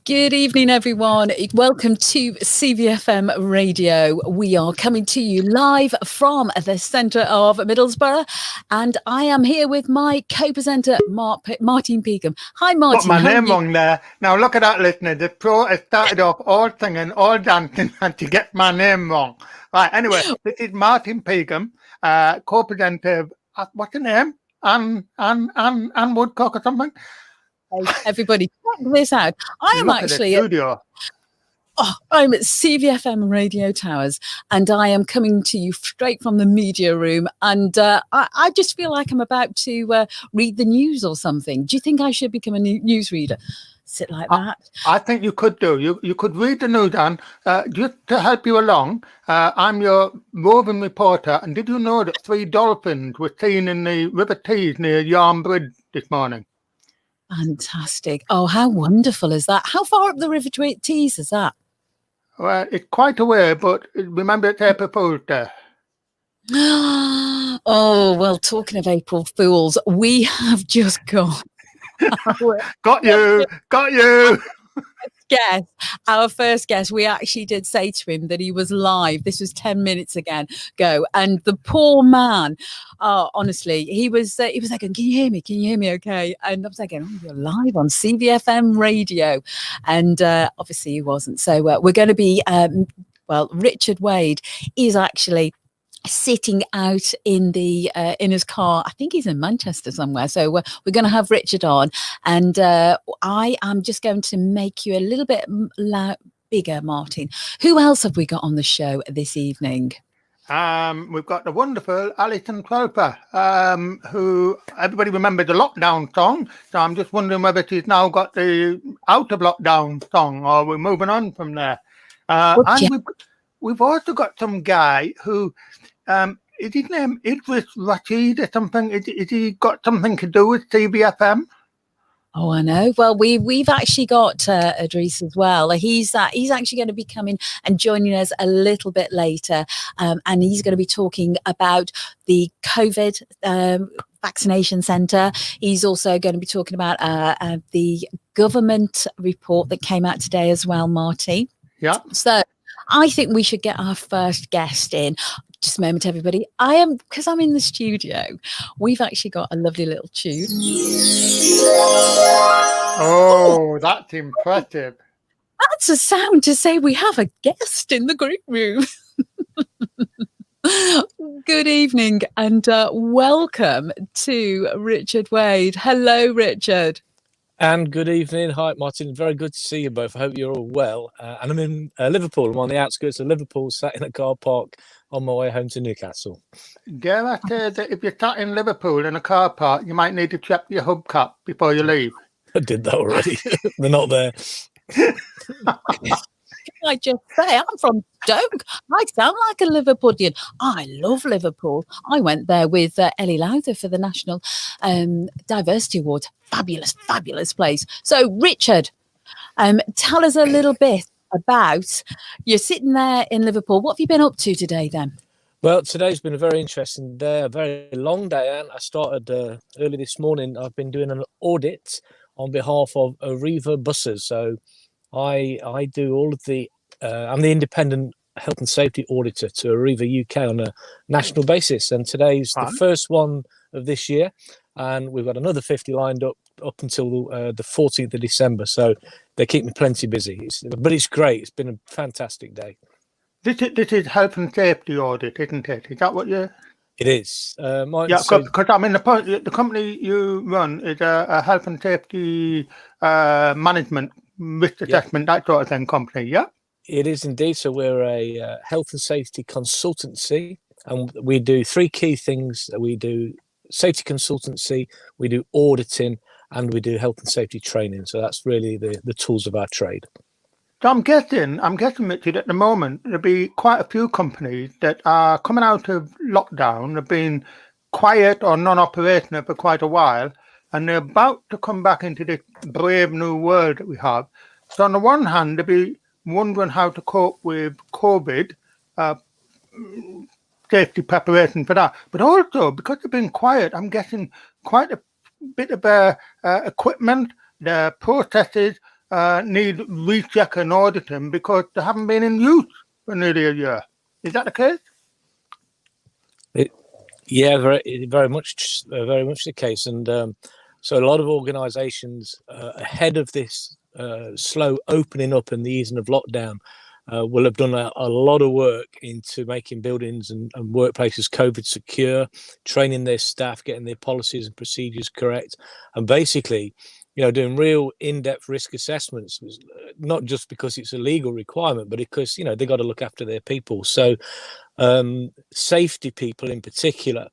Good evening, everyone. Welcome to CVFM Radio. We are coming to you live from the centre of Middlesbrough, and I am here with my co-presenter, Martin Peakham. Hi, Martin. Got my name wrong there. Now look at that, listener. The pro has started off all singing, all dancing, and to get my name wrong. Right. Anyway, this is Martin Peakham, co-presenter. What's the name? Anne Woodcock or something. Everybody, check this out. I'm at CVFM Radio Towers, and I am coming to you straight from the media room. And I just feel like I'm about to read the news or something. Do you think I should become a newsreader? Sit like that? I think you could do. You could read the news, Anne. Just to help you along, I'm your roving reporter. And did you know that 3 dolphins were seen in the River Tees near Yarm Bridge this morning? Fantastic. Oh, how wonderful is that? How far up the River Tees is that? Well, it's quite a way, but remember it's April Fool's Day. Oh, well, talking of April Fools, we have just got... Got you. Our first guest, we actually did say to him that he was live. This was 10 minutes ago, and the poor man, honestly, he was like, "Can you hear me? Can you hear me? Okay?" And I was like, "Oh, you're live on CVFM Radio," and obviously he wasn't. So we're going to be, Richard Wade is actually sitting out in in his car. I think he's in Manchester somewhere. So we're going to have Richard on, and I am just going to make you a little bit bigger, Martin. Who else have we got on the show this evening? We've got the wonderful Alison Trelfa, who everybody remembers the lockdown song. So I'm just wondering whether she's now got the out of lockdown song, or we're moving on from there. And we've also got some guy who, is his name Idrees Rashid or something? Is he got something to do with CVFM? Oh, I know. Well, we've actually got Idrees as well. He's actually going to be coming and joining us a little bit later, and he's going to be talking about the COVID vaccination centre. He's also going to be talking about the government report that came out today as well, Marty. Yeah. So I think we should get our first guest in. Just a moment, everybody. Because I'm in the studio, we've actually got a lovely little tune. Oh, that's impressive. That's a sound to say we have a guest in the green room. Good evening and welcome to Richard Wade. Hello, Richard. And good evening. Hi, Martin. Very good to see you both. I hope you're all well. And I'm in Liverpool. I'm on the outskirts of Liverpool, sat in a car park on my way home to Newcastle. Dare I say that if you're sat in Liverpool in a car park, you might need to check your hubcap before you leave? I did that already. They're not there. I just say I'm from Stoke. I sound like a Liverpoolian. I love Liverpool. I went there with Ellie Lowther for the National Diversity Award. Fabulous place. So, Richard, tell us a little bit about, you're sitting there in Liverpool. What have you been up to today then? Well, today's been a very interesting day, a very long day, and I started early this morning. I've been doing an audit on behalf of Arriva buses. So I do all of the, I'm the independent health and safety auditor to Arriva UK on a national basis. And today's the first one of this year. And we've got another 50 lined up until the 14th of December. So they keep me plenty busy. But it's great. It's been a fantastic day. This is health and safety audit, isn't it? Is that what you... It is. Because I mean, the company you run is a health and safety management, risk assessment, that sort of thing company, yeah? It is indeed. So we're a health and safety consultancy, and we do 3 key things. We do safety consultancy, we do auditing, and we do health and safety training. So that's really the tools of our trade. So I'm guessing, Richard, at the moment, there'll be quite a few companies that are coming out of lockdown, they've been quiet or non-operational for quite a while, and they're about to come back into this brave new world that we have. So on the one hand, they'll be wondering how to cope with COVID, safety preparation for that. But also, because they've been quiet, I'm guessing quite a bit of equipment, the processes, need recheck and auditing because they haven't been in use for nearly a year. Is that the case? Yeah, very much the case. And so a lot of organisations ahead of this slow opening up and the easing of lockdown will have done a lot of work into making buildings and workplaces COVID secure, training their staff, getting their policies and procedures correct, and basically, doing real in-depth risk assessments, not just because it's a legal requirement, but because, they've got to look after their people. So safety people in particular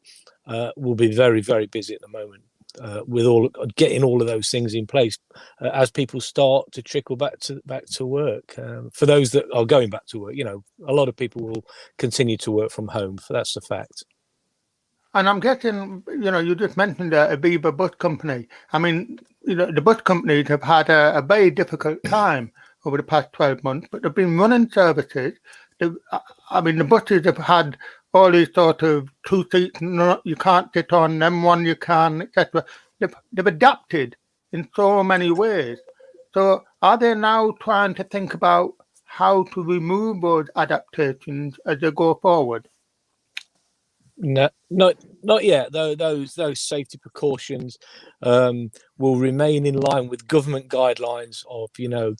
will be very, very busy at the moment with getting all of those things in place as people start to trickle back to work. For those that are going back to work, a lot of people will continue to work from home. That's the fact. And I'm guessing, you just mentioned a Aviva bus company. I mean, the bus companies have had a very difficult time over the past 12 months, but they've been running services. The buses have had all these sort of 2 seats you can't sit on, them one you can, etc. They've adapted in so many ways. So are they now trying to think about how to remove those adaptations as they go forward? No, not yet. Though those safety precautions will remain in line with government guidelines of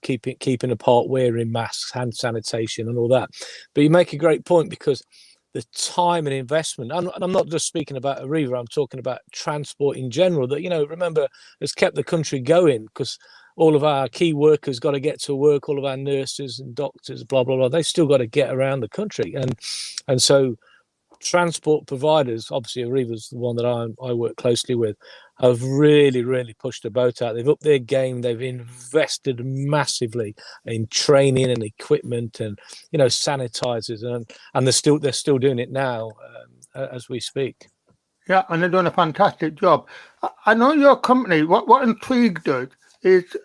keeping apart, wearing masks, hand sanitation, and all that. But you make a great point, because the time and investment, and I'm not just speaking about Arriva, I'm talking about transport in general, that remember, has kept the country going, because all of our key workers got to get to work, all of our nurses and doctors, blah blah blah, they've still got to get around the country, and so transport providers, obviously Arriva's the one that I work closely with, have really pushed the boat out. They've upped their game. They've invested massively in training and equipment and sanitizers, and they're still doing it now as we speak. Yeah, and they're doing a fantastic job. I know your company. What intrigued us is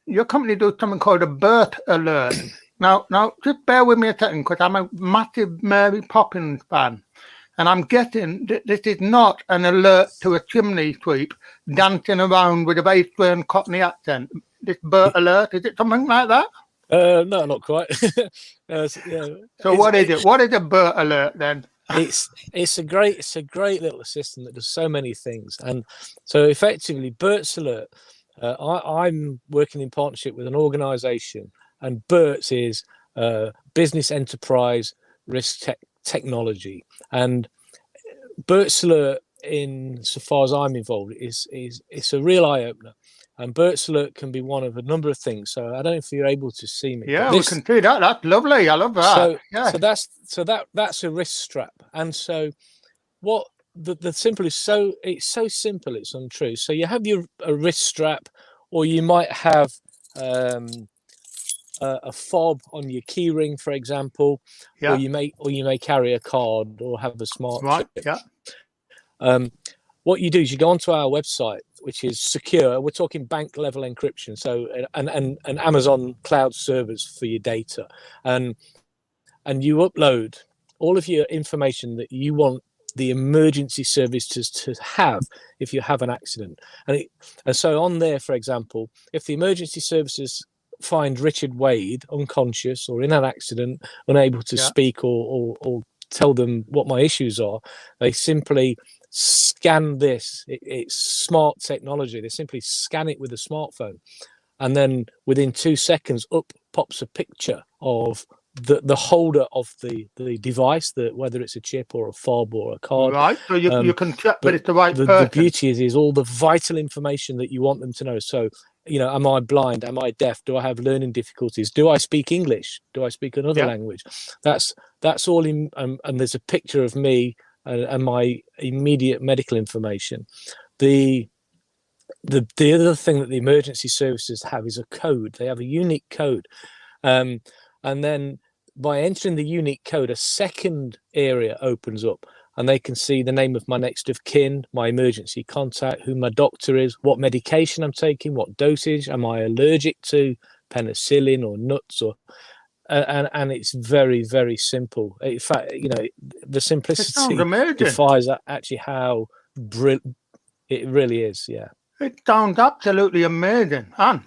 your company does something called a birth alert. Now, just bear with me a second, because I'm a massive Mary Poppins fan. And I'm guessing this is not an alert to a chimney sweep dancing around with a very strange Cockney accent. This birth alert, is it something like that? No, not quite. So what is it? What is a birth alert then? It's a great little system that does so many things. And so effectively, Bert's Alert, I'm working in partnership with an organisation, and BERTS is Business Enterprise Risk Technology. And BERTS Alert, in so far as I'm involved, it's a real eye opener. And BERTS Alert can be one of a number of things. So I don't know if you're able to see me. Yeah, we can see that. That's lovely. I love that. So that's a wrist strap. And so what the simple is, it's so simple it's untrue. So you have a wrist strap, or you might have a fob on your key ring, for example, or you may carry a card or have a smart chip. What you do is you go onto our website, which is secure. We're talking bank level encryption, so and Amazon cloud servers for your data, and you upload all of your information that you want the emergency services to have if you have an accident, and so on there, for example, if the emergency services find Richard Wade unconscious or in an accident, unable to speak or tell them what my issues are, they simply scan this. It's smart technology. They simply scan it with a smartphone, and then within 2 seconds up pops a picture of the holder of the device, that whether it's a chip or a fob or a card. Right, so you can check that it's the right person. The beauty is all the vital information that you want them to know. So, am I blind? Am I deaf? Do I have learning difficulties? Do I speak English? Do I speak another language? That's all in, and there's a picture of me and my immediate medical information. The other thing that the emergency services have is a code. They have a unique code, and then by entering the unique code, a second area opens up, and they can see the name of my next of kin, my emergency contact, who my doctor is, what medication I'm taking, what dosage, am I allergic to penicillin or nuts, or and it's very, very simple. In fact, the simplicity defies actually how brilliant it really is. Yeah, it sounds absolutely amazing. Anne?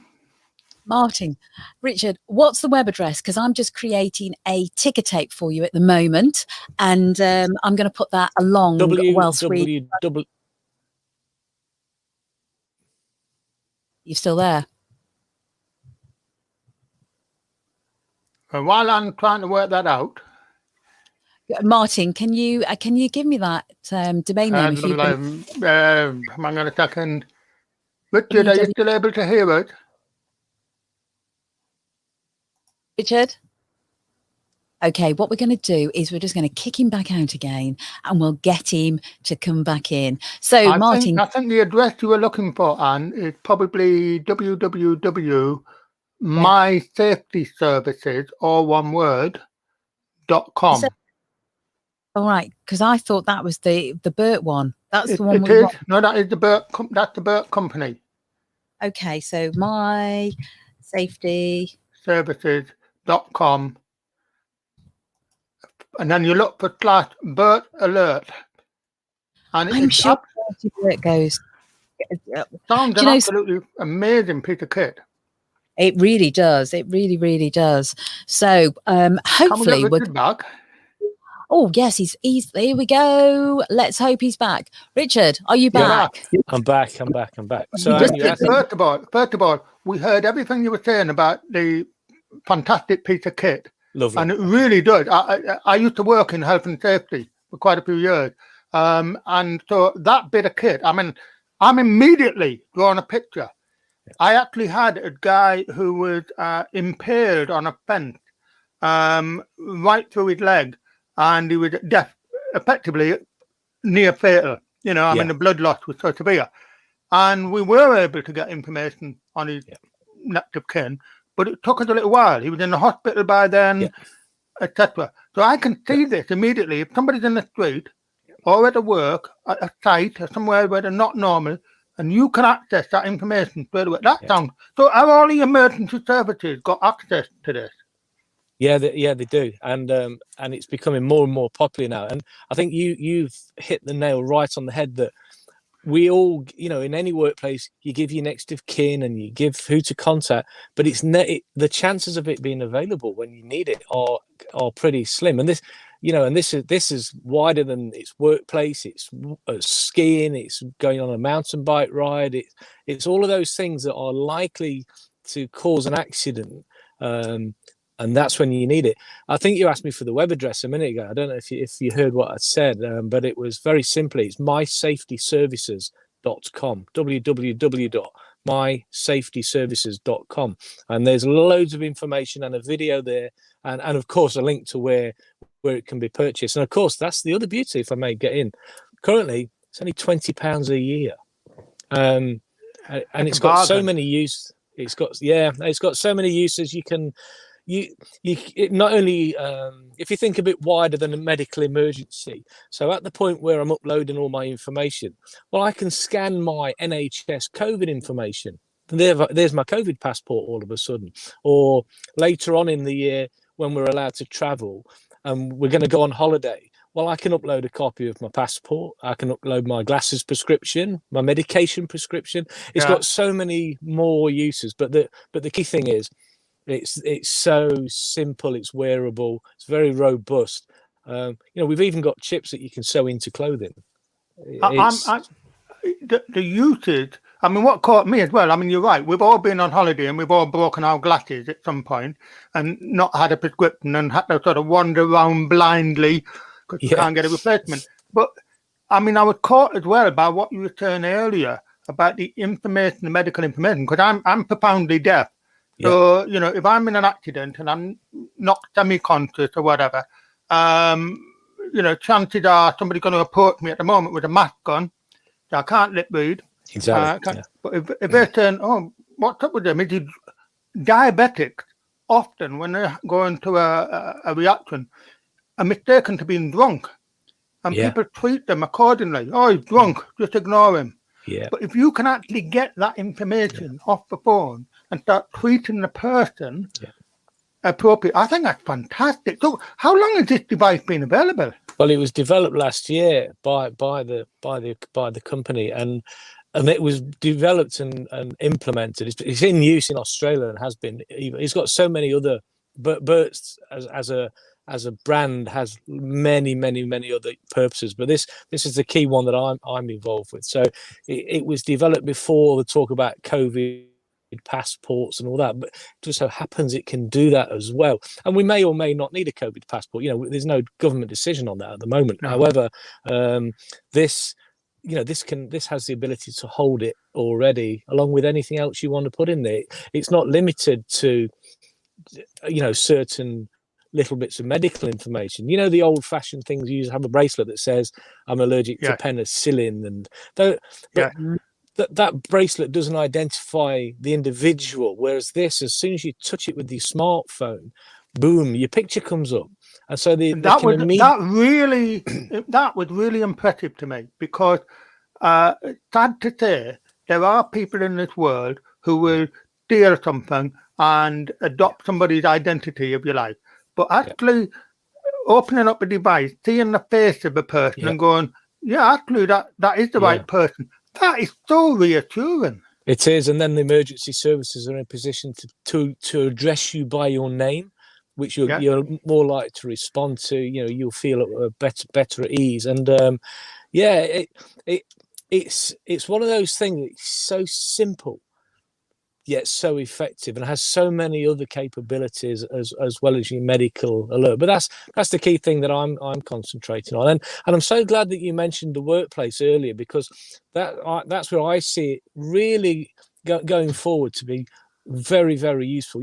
Martin, Richard, what's the web address? Because I'm just creating a ticker tape for you at the moment, and I'm going to put that along whilst we. You still there? While I'm trying to work that out, Martin, can you give me that domain name? If you can... hang on a second. Richard, are you still able to hear it? Richard? Okay, what we're going to do is we're just going to kick him back out again, and we'll get him to come back in. So, Martin, I think the address you were looking for, Anne, is probably www.mysafetyservices, all one word, .com. All right, because I thought that was the Burt one. That's the one. No, that is the Burt. That's the Burt company. Okay, so mysafetyservices.com. And then you look for /Burt Alert. And I'm sure it goes. Sounds an absolutely amazing piece of kit. It really does. It really, really does. So hopefully we're back. Oh yes, he's here we go. Let's hope he's back. Richard, are you back? I'm back. So first of all, we heard everything you were saying about the fantastic piece of kit. Lovely. And it really does. I used to work in health and safety for quite a few years. And so that bit of kit, I mean, I'm immediately drawing a picture. I actually had a guy who was impaled on a fence right through his leg, and he was deaf, effectively near fatal. You know, I mean, the blood loss was so severe. And we were able to get information on his next of kin. But it took us a little while. He was in the hospital by then, etc. So I can see this immediately. If somebody's in the street or at a work, at a site, or somewhere where they're not normal, and you can access that information straight away. That sounds... So have all the emergency services got access to this? Yeah, they do, and it's becoming more and more popular now. And I think you've hit the nail right on the head that we all, you know, in any workplace, you give your next of kin and you give who to contact, but the chances of it being available when you need it are pretty slim. And this, you know, and this is wider than its workplace. It's skiing. It's going on a mountain bike ride. It's all of those things that are likely to cause an accident. And that's when you need it. I think you asked me for the web address a minute ago. I don't know if you heard what I said, but it was very simply, it's mysafetyservices.com, www.mysafetyservices.com. And there's loads of information and a video there, and of course a link to where it can be purchased. And of course, that's the other beauty, if I may get in. Currently, it's only £20 a year. And it's got so many uses. It's got so many uses. You can... it not only if you think a bit wider than a medical emergency, so at the point where I'm uploading all my information, well, I can scan my NHS COVID information. There's my COVID passport all of a sudden. Or later on in the year when we're allowed to travel and we're going to go on holiday, well, I can upload a copy of my passport. I can upload my glasses prescription, my medication prescription. It's got so many more uses, but the key thing is, it's so simple, it's wearable, it's very robust. You know, we've even got chips that you can sew into clothing. The usage, I mean, what caught me as well, I mean, you're right, we've all been on holiday and we've all broken our glasses at some point and not had a prescription and had to sort of wander around blindly because you can't get a replacement. But I mean, I was caught as well by what you were saying earlier about the information, the medical information, because I'm profoundly deaf. So, you know, if I'm in an accident and I'm not semi-conscious or whatever, you know, chances are somebody's going to approach me at the moment with a mask on. So I can't lip read. Exactly. But if they're saying, oh, what's up with them? It is diabetics often, when they're going to a reaction, are mistaken to being drunk. And people treat them accordingly. Oh, he's drunk, just ignore him. Yeah. But if you can actually get that information off the phone and start treating the person appropriate, I think that's fantastic. So how long has this device been available? Well, it was developed last year by the company, and and it was developed and implemented. It's in use in Australia and has been. It's got so many other. Burt's as a brand has many other purposes, but this is the key one that I'm involved with. So it was developed before the talk about COVID passports and all that, but it just so happens it can do that as well. And we may or may not need a COVID passport. There's no government decision on that at the moment. No. However, this has the ability to hold it already, along with anything else you want to put in there. It's not limited to certain little bits of medical information. The old-fashioned things you have a bracelet that says I'm allergic to penicillin, and that bracelet doesn't identify the individual, whereas this, as soon as you touch it with your smartphone, boom, your picture comes up. And so that was really impressive to me, because sad to say, there are people in this world who will steal something and adopt somebody's identity, if you like. But actually opening up a device, seeing the face of a person and going, actually that is the right person. That is so reassuring. It is, and then the emergency services are in a position to address you by your name, which you're more likely to respond to. You'll feel better at ease, and it's one of those things that's so simple yet so effective, and has so many other capabilities as well as your medical alert. But that's the key thing that I'm concentrating on, and I'm so glad that you mentioned the workplace earlier, because that's where I see it really going forward to be very, very useful.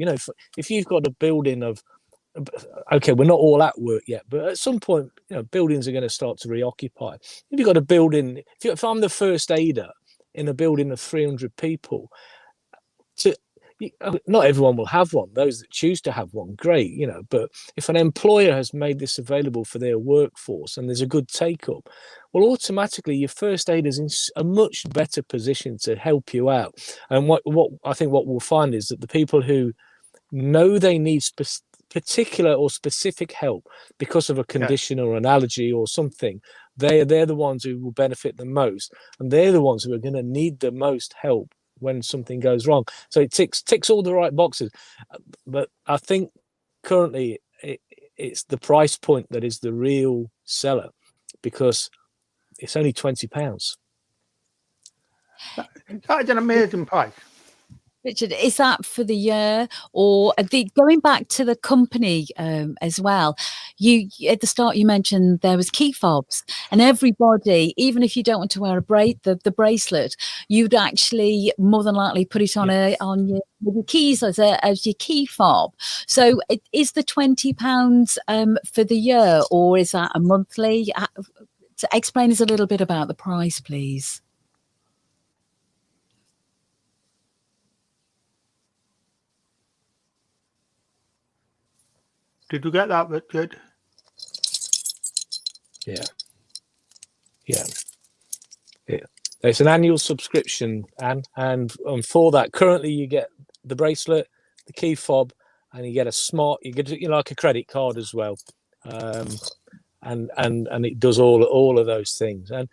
If you've got a building of, okay, we're not all at work yet, but at some point, buildings are going to start to reoccupy. If you've got a building, if I'm the first aider in a building of 300 people, not everyone will have one. Those that choose to have one, great, but if an employer has made this available for their workforce and there's a good take-up, well, automatically your first aid is in a much better position to help you out. And what I think what we'll find is that the people who know they need particular or specific help because of a condition or an allergy or something, they're the ones who will benefit the most, and they're the ones who are going to need the most help when something goes wrong. So it ticks all the right boxes, but I think currently it's the price point that is the real seller, because it's only £20. That's an amazing price. Richard, is that for the year, or going back to the company as well? You at the start you mentioned there was key fobs, and everybody, even if you don't want to wear the bracelet, you'd actually more than likely put it on with your keys as your key fob. So is the £20 for the year, or is that a monthly? To explain us a little bit about the price, please. Did you get that, Richard? Yeah. It's an annual subscription, and for that, currently you get the bracelet, the key fob, and you get you get like a credit card as well, and it does all of those things. And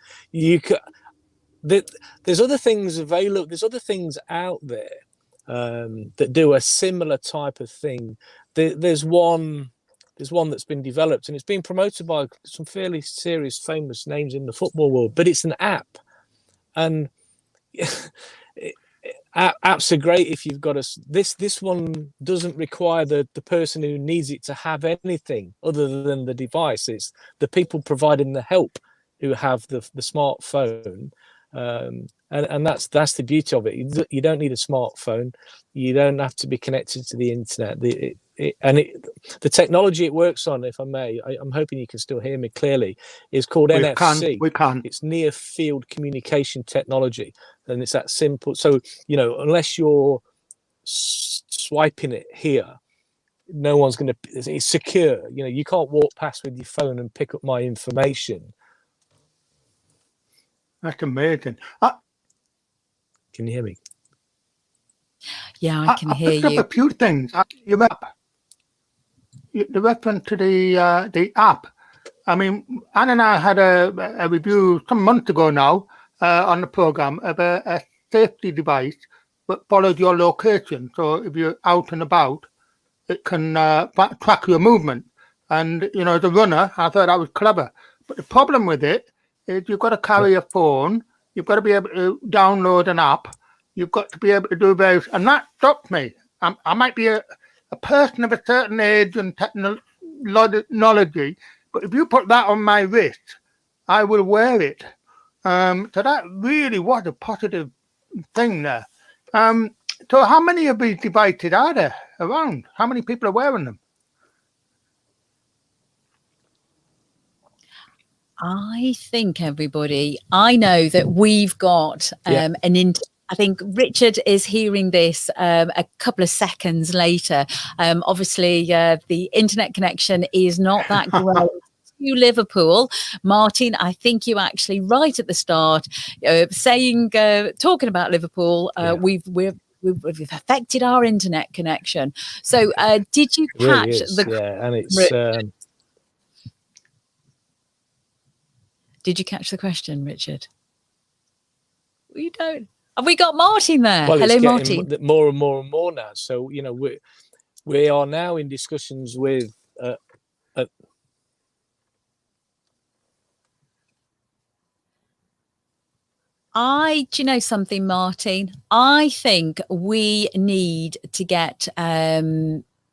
there's other things available. There's other things out there that do a similar type of thing. There's one that's been developed, and it's been promoted by some fairly serious, famous names in the football world. But it's an app, and apps are great if you've got this one doesn't require the person who needs it to have anything other than the device. It's the people providing the help who have the smartphone. And that's the beauty of it. You don't need a smartphone. You don't have to be connected to the internet. The technology it works on, if I may, I'm hoping you can still hear me clearly, is called NFC. We can. It's near field communication technology, and it's that simple. So unless you're swiping it here, no one's going to. It's secure. You can't walk past with your phone and pick up my information. That's amazing. Can you hear me? Yeah, I can hear you. A few things. The reference to the app. I mean, Anne and I had a review some months ago now, on the program of a safety device that follows your location. So if you're out and about, it can track your movement. And, you know, as a runner, I thought that was clever. But the problem with it is you've got to carry a phone. You've got to be able to download an app. You've got to be able to do various... And that stopped me. I might be a person of a certain age and technology, but if you put that on my wrist, I will wear it. So that really was a positive thing there. So how many of these devices are there around? How many people are wearing them? I think everybody, I know that we've got I think Richard is hearing this a couple of seconds later. Obviously, the internet connection is not that great. To Liverpool, Martin, I think you actually right at the start talking about Liverpool. We've affected our internet connection. So, did you catch and it's. Did you catch the question, Richard? We don't. Have we got Martin there? Well, hello, it's Martin. More and more and more now. So you know we are now in discussions with. Do you know something, Martin? I think we need to get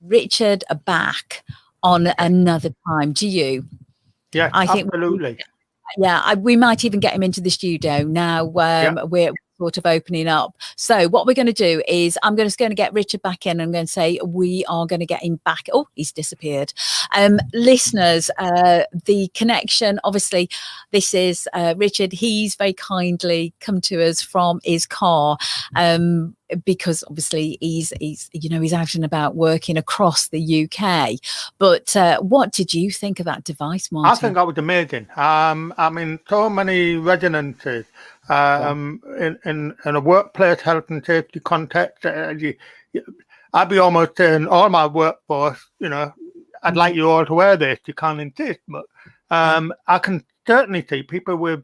Richard back on another time. Do you? Yeah, absolutely. We might even get him into the studio now. We're sort of opening up. So what we're going to do is I'm going to get Richard back in. I'm going to say we are going to get him back. Oh, he's disappeared. Listeners, the connection, obviously, this is Richard. He's very kindly come to us from his car. Because obviously he's out and about working across the UK. But what did you think of that device, Martin? I think that was amazing. I mean, so many resonances in a workplace health and safety context. I'd be almost saying all my workforce, you know, I'd like you all to wear this. You can't insist, but I can certainly see people with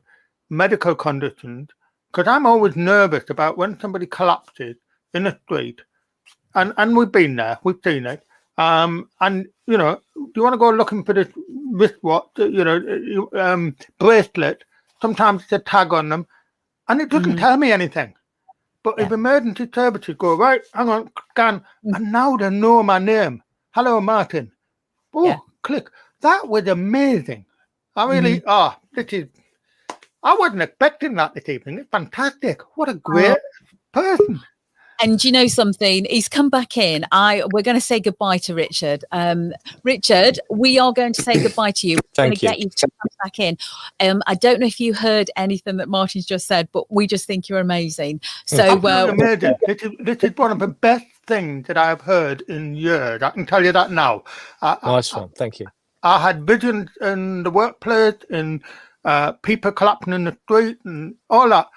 medical conditions. Because I'm always nervous about when somebody collapses in the street, and we've been there, we've seen it. And you know, do you want to go looking for this wristwatch, bracelet? Sometimes it's a tag on them, and it doesn't tell me anything. But if emergency services go right, hang on, scan, and now they know my name. Hello, Martin. Oh, click. That was amazing. I really. This is. I wasn't expecting that this evening. It's fantastic. What a great person. And you know something? He's come back in. We're going to say goodbye to Richard. Richard, we are going to say goodbye to you. We're going to get you to come back in. I don't know if you heard anything that Martin's just said, but we just think you're amazing. So amazing. This is one of the best things that I've heard in years. I can tell you that now. Nice one. Thank you. I had visions in the workplace, in people collapsing in the street and all that.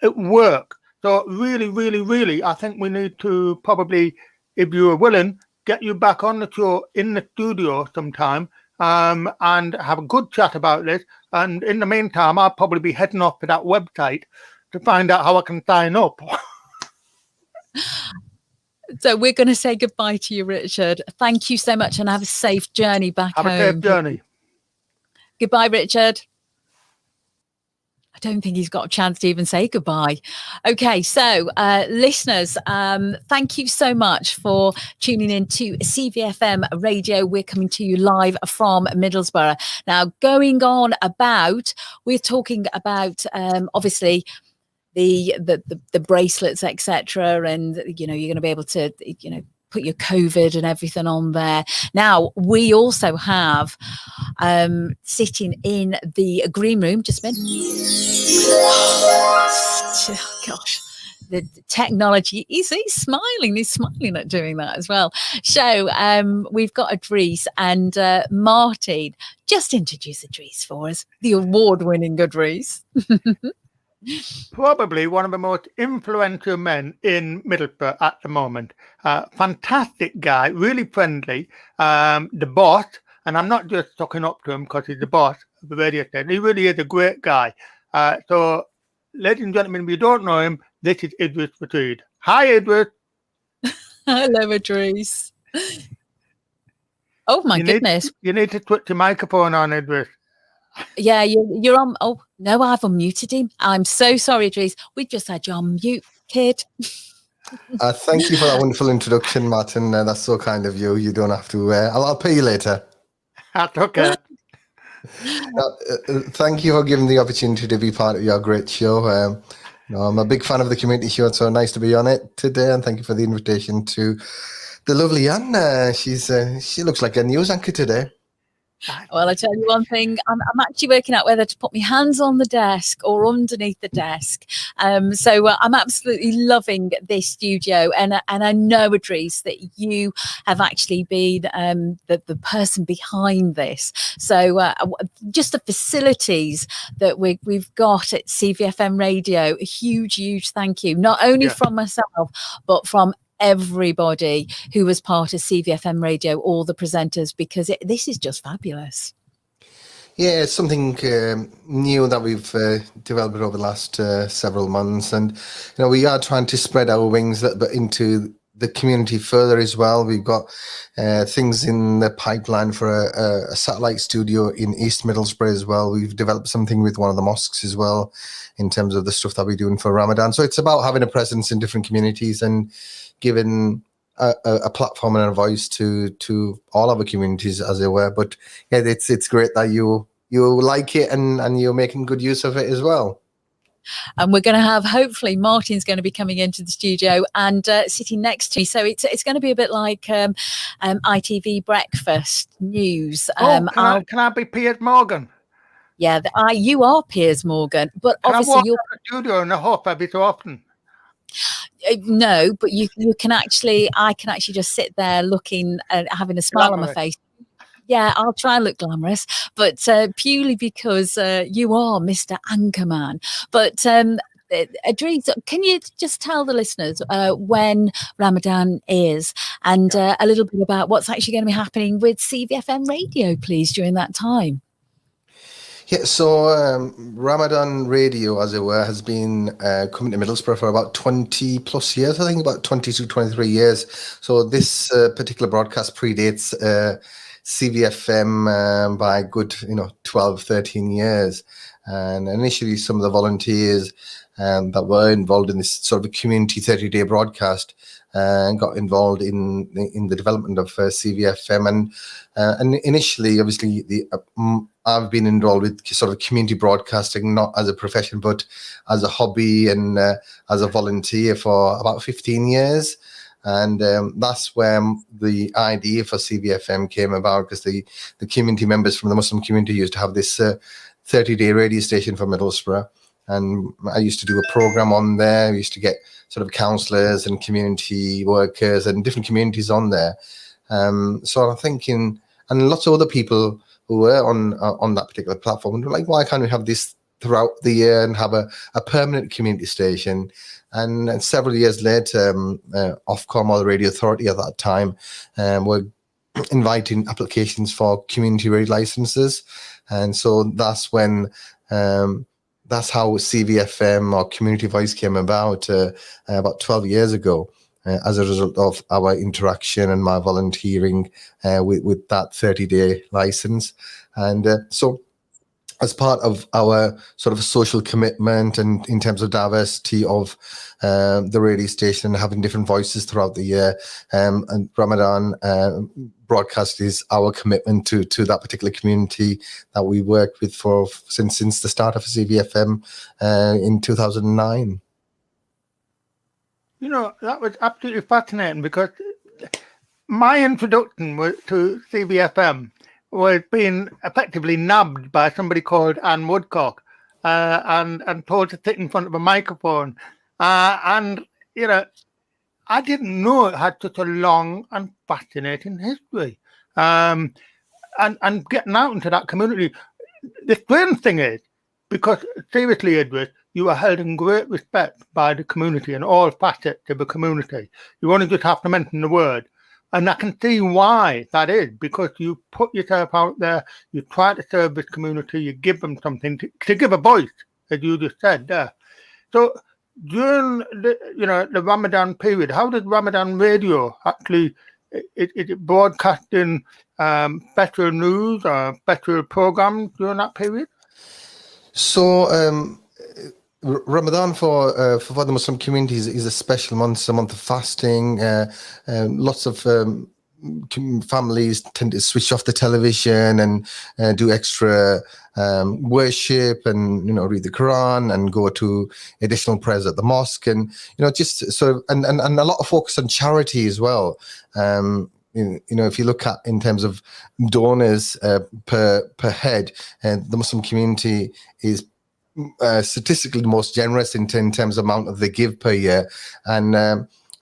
It worked. So really, really, really, I think we need to probably, if you are willing, get you back on the show in the studio sometime and have a good chat about this. And in the meantime, I'll probably be heading off to that website to find out how I can sign up. So we're going to say goodbye to you, Richard. Thank you so much and have a safe journey back home. Have a safe journey. Goodbye, Richard. I don't think he's got a chance to even say goodbye. Okay, so listeners, thank you so much for tuning in to CVFM Radio. We're coming to you live from Middlesbrough. Now, going on about, we're talking about obviously the bracelets, etc., and you're going to be able to put your COVID and everything on there. Now, we also have sitting in the green room, just a minute. Oh, gosh, the technology, he's smiling at doing that as well. So we've got Idrees and Martin. Just introduce Idrees for us, the award-winning Idrees. Probably one of the most influential men in Middlesbrough at the moment. Fantastic guy, really friendly. The boss, and I'm not just talking up to him because he's the boss of the radio station. He really is a great guy. So ladies and gentlemen, if you don't know him, this is Idrees Rashid. Hi, Idrees. Hello, Idrees. Oh my goodness! You need to switch your microphone on, Idrees. Yeah, you're on. Oh no, I've unmuted him. I'm so sorry, Idrees. We just had you on mute, kid. Thank you for that wonderful introduction, Martin. That's so kind of you. You don't have to. I'll pay you later. That's okay. Thank you for giving the opportunity to be part of your great show. I'm a big fan of the community show. It's so nice to be on it today, and thank you for the invitation to the lovely Anne. She looks like a news anchor today. Well, I tell you one thing, I'm actually working out whether to put my hands on the desk or underneath the desk. So I'm absolutely loving this studio, and I know, Idrees, that you have actually been the person behind this. So just the facilities that we've got at CVFM Radio, a huge thank you, not only from myself, but from everybody who was part of CVFM Radio, all the presenters, because this is just fabulous. Yeah, it's something new that we've developed over the last several months, and we are trying to spread our wings a little bit into the community further as well. We've got things in the pipeline for a satellite studio in East Middlesbrough as well. We've developed something with one of the mosques as well in terms of the stuff that we're doing for Ramadan. So it's about having a presence in different communities and giving a platform and a voice to all of the communities, as it were. But yeah, it's great that you like it and you're making good use of it as well. And we're going to have, hopefully, Martin's going to be coming into the studio and sitting next to me. So it's going to be a bit like ITV Breakfast News. Can I be Piers Morgan? Yeah, you are Piers Morgan, but can obviously you're in the studio and I hope every so often. No, but you can actually, I can actually just sit there looking and having a smile on my face. Yeah, I'll try and look glamorous, but purely because you are Mr. Anchorman. But Idrees, can you just tell the listeners when Ramadan is and a little bit about what's actually going to be happening with CVFM Radio, please, during that time? Yeah, so Ramadan Radio, as it were, has been coming to Middlesbrough for about 20 plus years, I think about 22, 23 years. So this particular broadcast predates CVFM by a good, 12, 13 years. And initially some of the volunteers that were involved in this sort of a community 30-day broadcast got involved in the development of CVFM. And initially, obviously, I've been involved with sort of community broadcasting, not as a profession, but as a hobby and as a volunteer for about 15 years. And that's where the idea for CVFM came about, because the community members from the Muslim community used to have this 30-day radio station for Middlesbrough. And I used to do a program on there. We used to get sort of counsellors and community workers and different communities on there. So I'm thinking, and lots of other people who were on that particular platform were like, why can't we have this throughout the year and have a permanent community station? And several years later, Ofcom, or the Radio Authority at that time, were inviting applications for community radio licenses. And so that's when that's how CVFM, or Community Voice, came about 12 years ago, as a result of our interaction and my volunteering with that 30-day license. And so as part of our sort of social commitment and in terms of diversity of the radio station and having different voices throughout the year, and Ramadan broadcast is our commitment to that particular community that we worked with since the start of CVFM in 2009. That was absolutely fascinating, because my introduction to CVFM was being effectively nabbed by somebody called Anne Woodcock and told to sit in front of a microphone. I didn't know it had such a long and fascinating history. And getting out into that community, the strange thing is, because seriously, Idrees, you are held in great respect by the community and all facets of the community. You only just have to mention the word. And I can see why that is, because you put yourself out there, you try to serve this community, you give them something to give a voice, as you just said there. So during the Ramadan period, how did Ramadan radio actually it broadcasting special news or special programs during that period? So Ramadan for the Muslim communities is a special month. It's a month of fasting. Lots of families tend to switch off the television and do extra worship and read the Quran and go to additional prayers at the mosque, and just sort of and a lot of focus on charity as well. If you look at in terms of donors per head, the Muslim community is statistically the most generous in terms of amount of they give per year,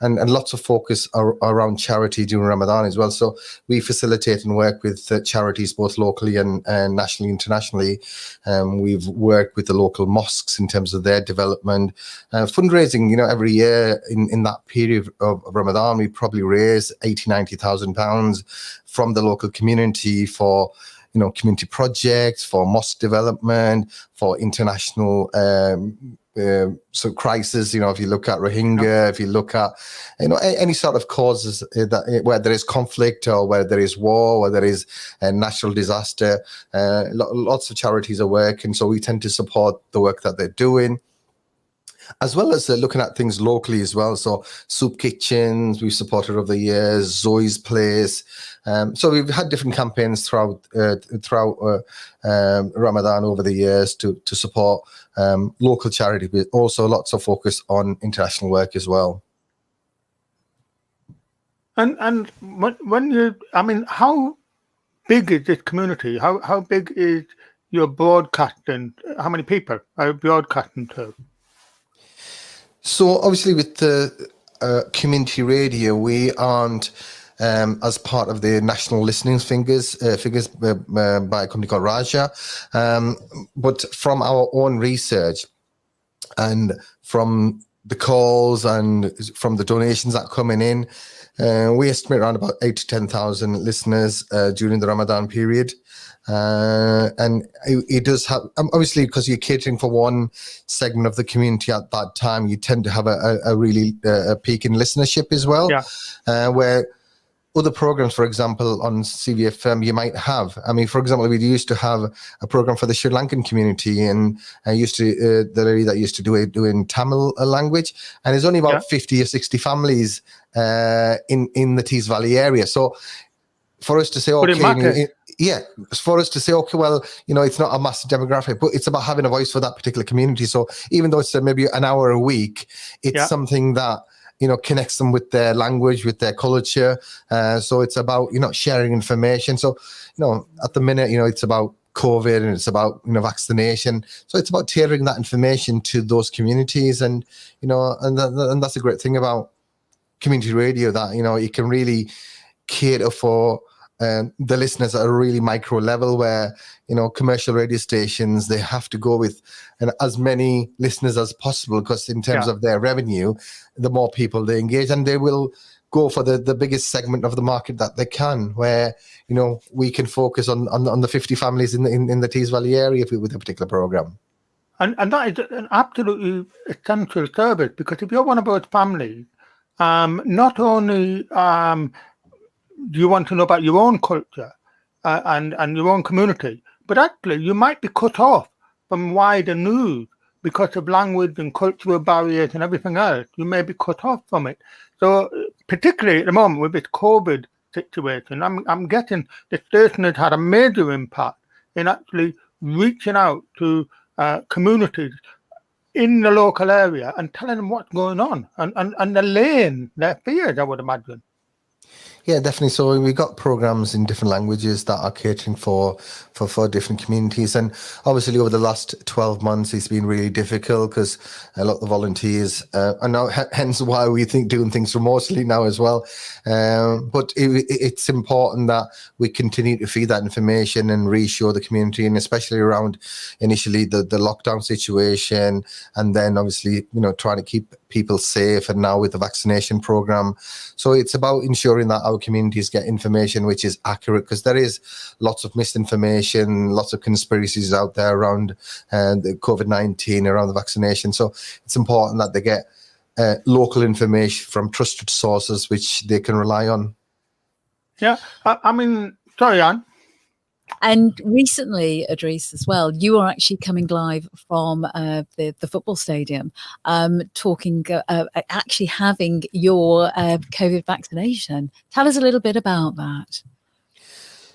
and lots of focus around charity during Ramadan as well. So we facilitate and work with charities both locally and nationally, internationally. We've worked with the local mosques in terms of their development, fundraising. Every year in that period of Ramadan, we probably raise 80,000-90,000 pounds from the local community for community projects, for mosque development, for international crisis. If you look at Rohingya, if you look at any sort of causes that where there is conflict or where there is war, where there is a natural disaster, lots of charities are working. So we tend to support the work that they're doing, as well as looking at things locally as well. So soup kitchens we've supported over the years, Zoe's Place. So we've had different campaigns throughout Ramadan over the years to support local charity, but also lots of focus on international work as well. And when how big is this community? How big is your broadcasting? How many people are you broadcasting to? So obviously with the community radio, we aren't as part of the national listening figures by a company called Raja. But from our own research and from the calls and from the donations that are coming in, we estimate around about 8,000 to 10,000 listeners during the Ramadan period. And it does have, obviously, because you're catering for one segment of the community at that time, you tend to have a really peak in listenership as well. Yeah. Where other programs, for example, on CVFM, you might have. For example, we used to have a program for the Sri Lankan community, and I used to the lady that used to do it in Tamil language, and there's only about 50 or 60 families in the Tees Valley area. So for us to say, okay, for us to say, okay, well, it's not a massive demographic, but it's about having a voice for that particular community. So even though it's maybe an hour a week, it's something that connects them with their language, with their culture. So it's about, sharing information. So, at the minute, it's about COVID and it's about, vaccination. So it's about tailoring that information to those communities. And, and that's a great thing about community radio, that, you can really cater for the listeners at a really micro level, where commercial radio stations, they have to go with as many listeners as possible, because in terms of their revenue, the more people they engage, and they will go for the biggest segment of the market that they can, where we can focus on the 50 families in the Tees Valley area with a particular program. And that is an absolutely essential service, because if you're one of those families, not only do you want to know about your own culture and your own community, but actually you might be cut off from wider news because of language and cultural barriers and everything else. You may be cut off from it. So particularly at the moment with this COVID situation, I'm guessing the station has had a major impact in actually reaching out to communities in the local area and telling them what's going on and allaying their fears, I would imagine. Yeah, definitely. So we've got programs in different languages that are catering for different communities. And obviously over the last 12 months, it's been really difficult because a lot of the volunteers are now, hence why we think doing things remotely now as well. But it's important that we continue to feed that information and reassure the community, and especially around initially the lockdown situation, and then obviously, trying to keep people safe, and now with the vaccination program. So it's about ensuring that our communities get information which is accurate, because there is lots of misinformation, lots of conspiracies out there around the COVID-19, around the vaccination. So it's important that they get local information from trusted sources which they can rely on. Yeah, I mean, sorry, Anne. And recently, Idrees, as well, you are actually coming live from the football stadium, talking, actually having your COVID vaccination. Tell us a little bit about that.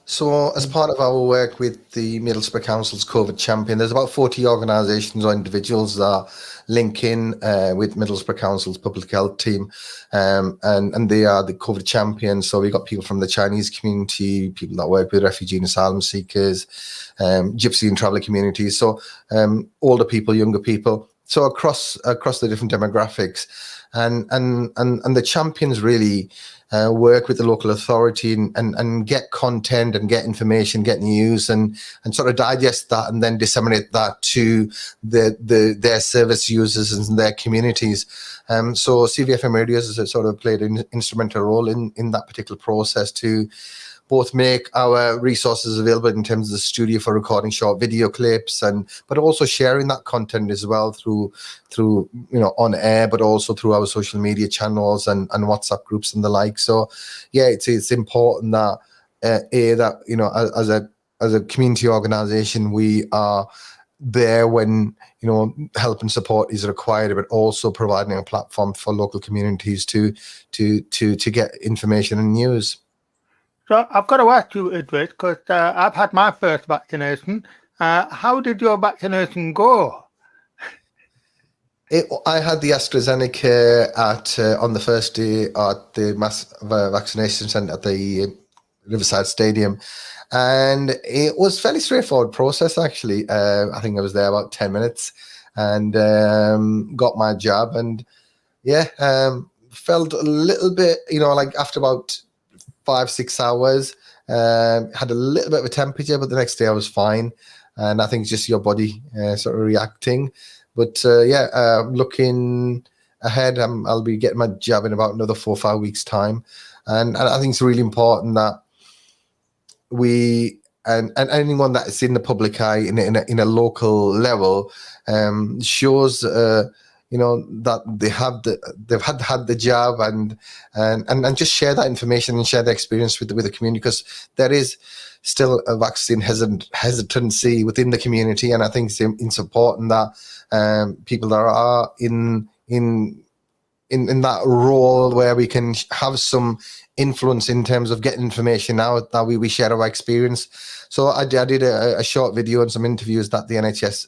So as part of our work with the Middlesbrough Council's COVID Champion, there's about 40 organisations or individuals that link in with Middlesbrough Council's public health team, and they are the COVID Champions. So we've got people from the Chinese community, people that work with refugee and asylum seekers, gypsy and traveller communities, so older people, younger people, so across the different demographics. And the champions really work with the local authority and get content and get information, get news, and sort of digest that and then disseminate that to their service users and their communities. So CVFM Radios has sort of played an instrumental role in that particular process to both make our resources available in terms of the studio for recording short video clips, but also sharing that content as well through on air, but also through our social media channels and WhatsApp groups and the like. So yeah, it's important that as a community organisation, we are there when help and support is required, but also providing a platform for local communities to get information and news. So I've got to ask you, Idrees, because I've had my first vaccination. How did your vaccination go? I had the AstraZeneca on the first day at the mass vaccination centre at the Riverside Stadium, and it was a fairly straightforward process, actually. I think I was there about 10 minutes and got my jab, and felt a little bit, like after about 5-6 hours, had a little bit of a temperature, but the next day I was fine. And I think it's just your body sort of reacting. But looking ahead, I'll be getting my jab in about another 4 or 5 weeks' time. And I think it's really important that we and anyone that's in the public eye in a local level shows that they've had the jab and just share that information and share the experience with the community, because there is still a vaccine hesitancy within the community, and I think it's important that people that are in that role where we can have some influence in terms of getting information out, that we share our experience. So I did a short video and some interviews that the NHS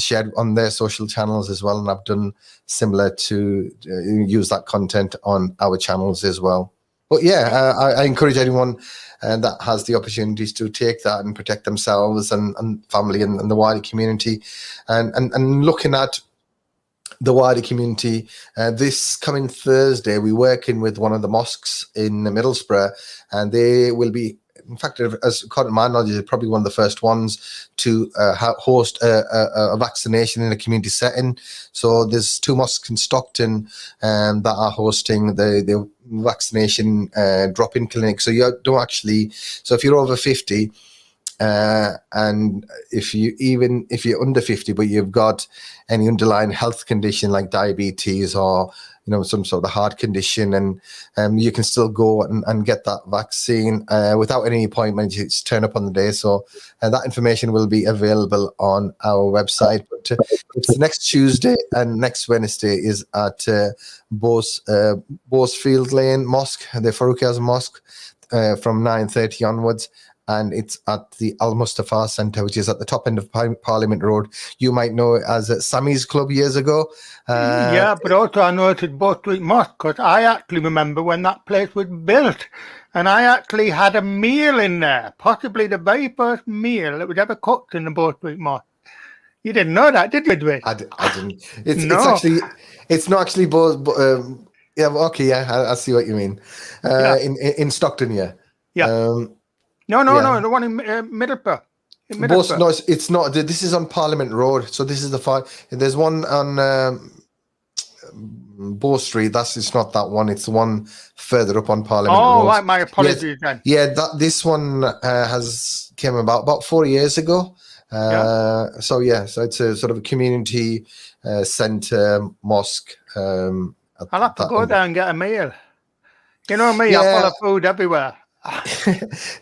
shared on their social channels as well, and I've done similar to use that content on our channels as well. But I encourage anyone that has the opportunities to take that and protect themselves and family and the wider community, and looking at the wider community. This coming Thursday, we're working with one of the mosques in Middlesbrough, and they will be, in fact, as according to my knowledge, they're probably one of the first ones to host a vaccination in a community setting. So there's 2 mosques in Stockton that are hosting the vaccination drop-in clinic. So you don't actually, so if you're over 50, and if you're under 50, but you've got any underlying health condition like diabetes or some sort of heart condition, and you can still go and get that vaccine without any appointment. You just turn up on the day. So that information will be available on our website. But it's next Tuesday, and next Wednesday is at Bosefield Lane Mosque, the Farouk Mosque, from 9:30 onwards. And it's at the Al Mustafa Centre, which is at the top end of Parliament Road. You might know it as Sammy's Club years ago. But also I know it's Bow Street Mosque, because I actually remember when that place was built, and I actually had a meal in there, possibly the very first meal that was ever cooked in the Bow Street Mosque. You didn't know that, did you, Idrees? I didn't. It's not actually I see what you mean. In Stockton, yeah. No, the one in Middlesbrough. No, it's not. This is on Parliament Road. So this is there's one on Bow Street. It's not that one. It's the one further up on Parliament Oh, Road. right. My apologies then. Yeah, this one has came about 4 years ago. So it's a sort of a community centre mosque. I'll have to go there and get a meal. You know me, I follow food everywhere.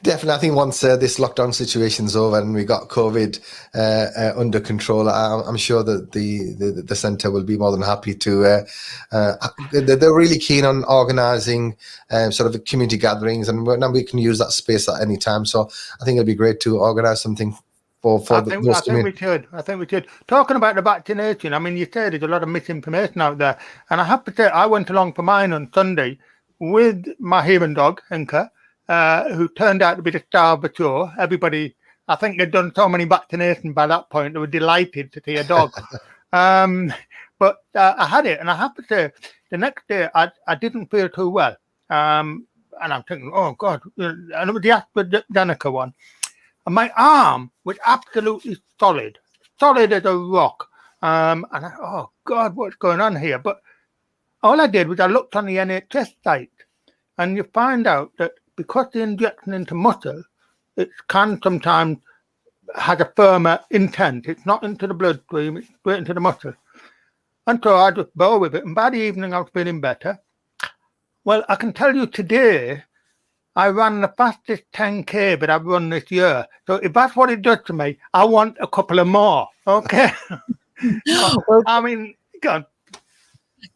Definitely. I think once this lockdown situation's over and we got COVID under control, I'm sure that the centre will be more than happy to. They're really keen on organising sort of community gatherings, and now we can use that space at any time. So I think it'd be great to organise something. I think we should. Talking about the vaccination, I mean, you say there's a lot of misinformation out there, and I have to say, I went along for mine on Sunday with my hearing dog, Inca, who turned out to be the star of the show. Everybody, I think they'd done so many vaccinations by that point, they were delighted to see a dog. But I had it, and I have to say, the next day, I didn't feel too well. And I'm thinking, oh, God, and it was the AstraZeneca one. And my arm was absolutely solid as a rock. And oh, God, what's going on here? But all I did was I looked on the NHS site, and you find out that because the injection into muscle, it can sometimes has a firmer intent. It's not into the bloodstream, it's straight into the muscle. And so I just bore with it. And by the evening, I was feeling better. Well, I can tell you today, I ran the fastest 10K that I've run this year. So if that's what it does to me, I want a couple of more. Okay. Well, I mean, go on.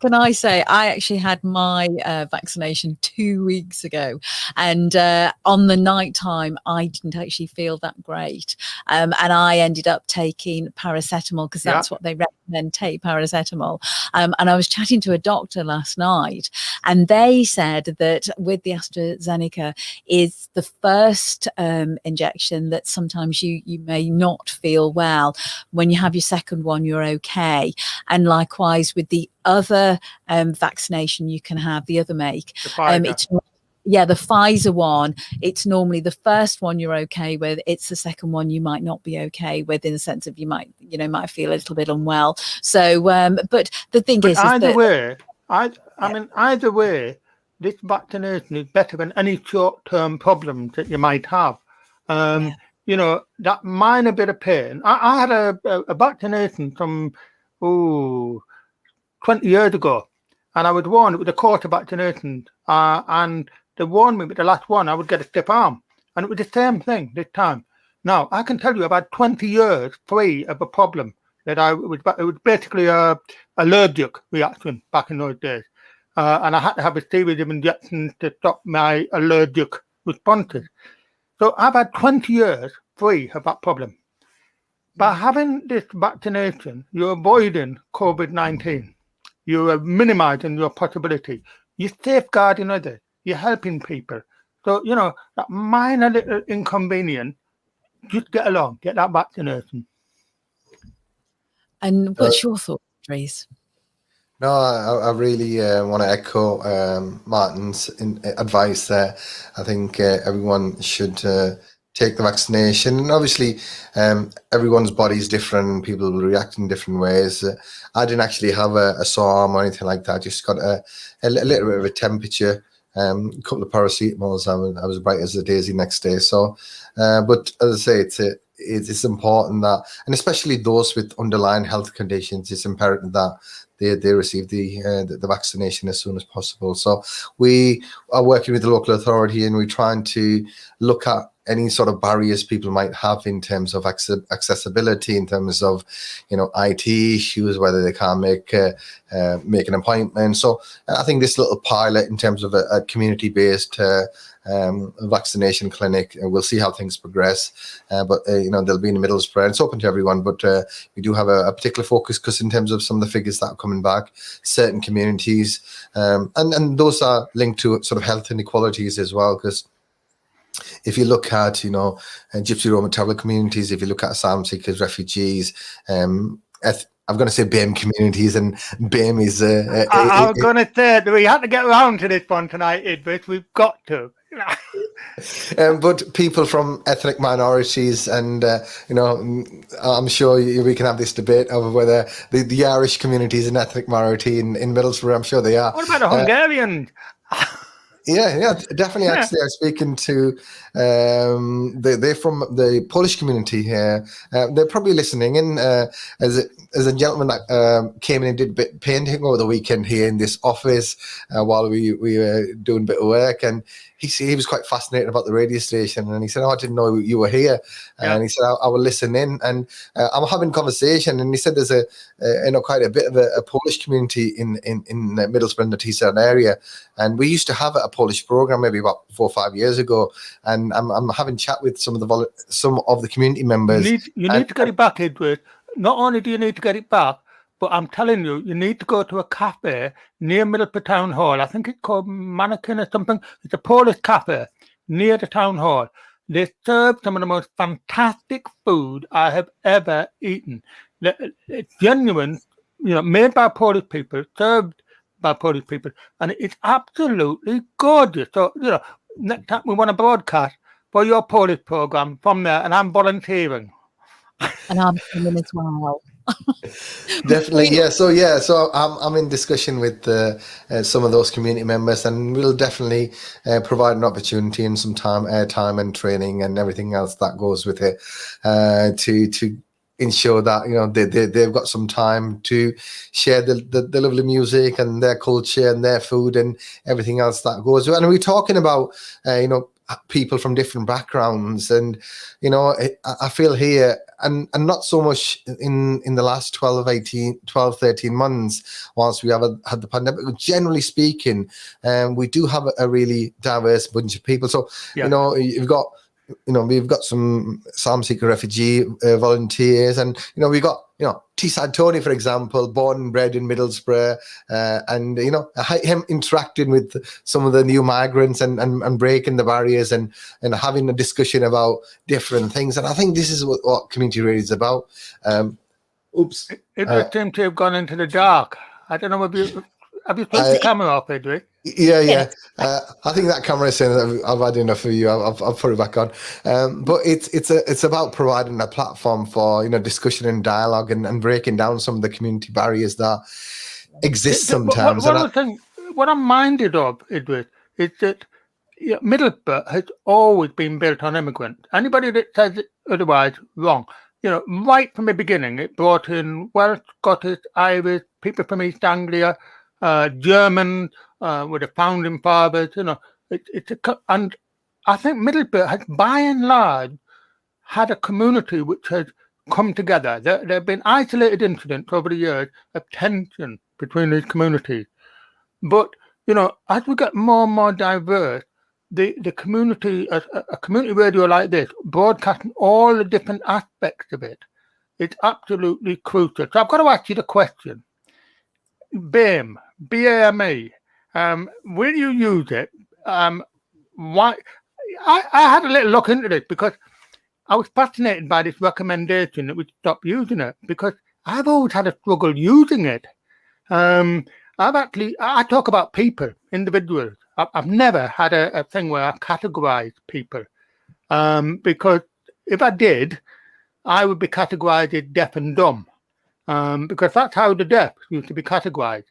Can I say, I actually had my vaccination 2 weeks ago, and on the night time, I didn't actually feel that great. And I ended up taking paracetamol because that's what they recommend, take paracetamol. And I was chatting to a doctor last night, and they said that with the AstraZeneca is the first injection that sometimes you may not feel well. When you have your second one, you're okay. And likewise with the other vaccination you can have, the other make, the Pfizer one, it's normally the first one you're okay with, it's the second one you might not be okay with, in the sense of you might feel a little bit unwell. So but the thing is either way, either way, this vaccination is better than any short-term problems that you might have. You know, that minor bit of pain. I had a vaccination from 20 years ago, and I was warned it was a quarter vaccination, and they warned me with the last one I would get a stiff arm, and it was the same thing this time. Now I can tell you I've had 20 years free of a problem that it was basically a allergic reaction back in those days, and I had to have a series of injections to stop my allergic responses. So I've had 20 years free of that problem. By having this vaccination, you're avoiding COVID-19. You're minimizing your possibility. You're safeguarding others. You're helping people. So, you know, that minor little inconvenience, just get along, get that vaccination. And what's your thought, Idrees? No, I really want to echo Martin's advice there. I think everyone should take the vaccination, and obviously everyone's body is different, people will react in different ways. I didn't actually have a sore arm or anything like that, just got a little bit of a temperature, a couple of paracetamols. I was bright as a daisy next day. So but as I say, it's important that, and especially those with underlying health conditions, it's imperative that they receive the vaccination as soon as possible. So we are working with the local authority, and we're trying to look at any sort of barriers people might have in terms of accessibility, in terms of, you know, IT issues, whether they can't make an appointment. So I think this little pilot in terms of a community-based vaccination clinic, we'll see how things progress. But you know, they'll be in the middle of spread. It's open to everyone, but we do have a particular focus, because in terms of some of the figures that are coming back, certain communities, and those are linked to sort of health inequalities as well, because if you look at, you know, Gypsy, Roma, tribal communities, if you look at asylum seekers, refugees, I'm going to say BAME communities, and BAME is... I was going to say, we had to get around to this one tonight, Idrees. We've got to. But people from ethnic minorities, and I'm sure we can have this debate over whether the Irish community is an ethnic minority in Middlesbrough. I'm sure they are. What about the Hungarians? Yeah, definitely. Yeah. Actually, I was speaking to they're from the Polish community here. They're probably listening in as a gentleman that came in and did a bit of painting over the weekend here in this office while we were doing a bit of work, and he was quite fascinated about the radio station, and he said, "Oh, I didn't know you were here." And he said, "I will listen in," and I'm having conversation, and he said there's quite a bit of a Polish community in Middlesbrough, in the Teesside area, and we used to have a Polish program maybe about 4 or 5 years ago, and I'm having chat with some of the community members. You need to get it back, Idrees. Not only do you need to get it back, but I'm telling you, you need to go to a cafe near Middlesbrough Town Hall. I think it's called Mannequin or something. It's a Polish cafe near the town hall. They serve some of the most fantastic food I have ever eaten. It's genuine, made by Polish people, served by Polish people, and it's absolutely gorgeous. So, next time we want to broadcast for your Polish program from there, and I'm volunteering. And I'm coming as well. Definitely, yeah. So I'm in discussion with some of those community members, and we'll definitely provide an opportunity and some airtime and training and everything else that goes with it to ensure that they've got some time to share the lovely music and their culture and their food and everything else that goes with it. And we're talking about people from different backgrounds, and I feel here and not so much in the last 13 months whilst we have had the pandemic, but generally speaking, we do have a really diverse bunch of people. So we've got some asylum seeker refugee volunteers, and we've got Teesside Tony, for example, born and bred in Middlesbrough, and him interacting with some of the new migrants and breaking the barriers and having a discussion about different things. And I think this is what community radio is about. It seemed to have gone into the dark. I don't know have you switched the camera off, Idrees? Yeah. I think that camera is saying that I've had enough for you. I'll put it back on. But it's about providing a platform for discussion and dialogue and breaking down some of the community barriers that exist sometimes. What I'm minded of, Idrees, is that Middlesbrough has always been built on immigrants. Anybody that says otherwise, wrong. Right from the beginning, it brought in Welsh, Scottish, Irish, people from East Anglia, German, with the founding fathers. And I think Middlesbrough has, by and large, had a community which has come together. There have been isolated incidents over the years of tension between these communities. But, as we get more and more diverse, the community, a community radio like this, broadcasting all the different aspects of it, it's absolutely crucial. So I've got to ask you the question. BAME, B-A-M-E, will you use it? Why? I had a little look into this because I was fascinated by this recommendation that we stop using it, because I've always had a struggle using it. I talk about people, individuals. I've never had a thing where I categorize people, because if I did, I would be categorized as deaf and dumb, because that's how the deaf used to be categorized.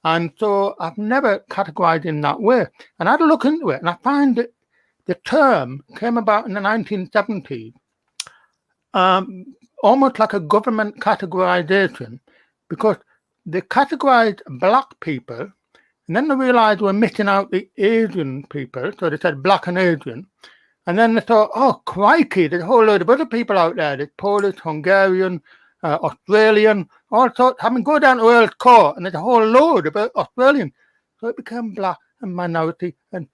And so I've never categorized in that way. And I had a look into it, and I find that the term came about in the 1970s, almost like a government categorization, because they categorized black people, and then they realized we're missing out the Asian people, so they said black and Asian. And then they thought, oh, crikey, there's a whole load of other people out there. There's Polish, Hungarian, Australian, all sorts. I mean, go down to Earl's Court, and there's a whole load of Australian. So it became black and minority. And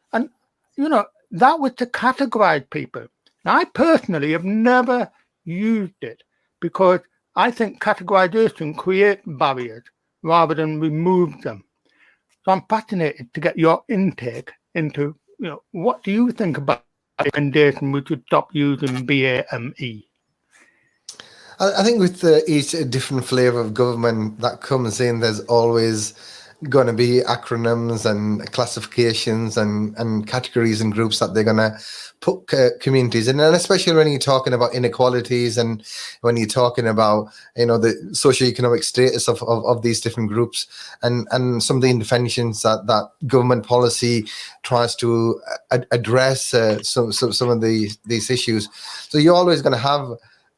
that was to categorize people. Now, I personally have never used it, because I think categorization creates barriers rather than remove them. So I'm fascinated to get your intake into, what do you think about the recommendation we should stop using BAME? I think with each different flavour of government that comes in, there's always going to be acronyms and classifications and categories and groups that they're going to put communities in, and especially when you're talking about inequalities and when you're talking about, you know, the socioeconomic status of these different groups, and some of the interventions that government policy tries to address some of these issues. So you're always going to have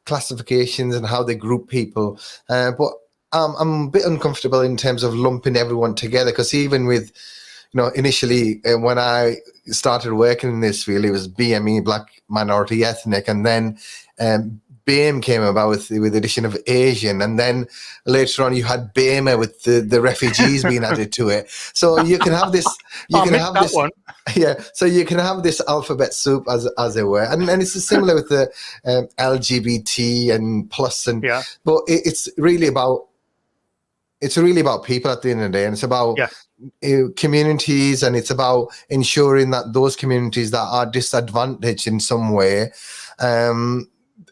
classifications and how they group people, but I'm a bit uncomfortable in terms of lumping everyone together, because even with, you know, initially when I started working in this field, it was BME, Black Minority Ethnic, and then BAME came about with the addition of Asian, and then later on you had BAME with the refugees being added to it. So you can have this, one. yeah. So you can have this alphabet soup, as it were, and it's similar with the LGBT and plus, and Yeah. but it's really about people at the end of the day, and it's about communities, and it's about ensuring that those communities that are disadvantaged in some way,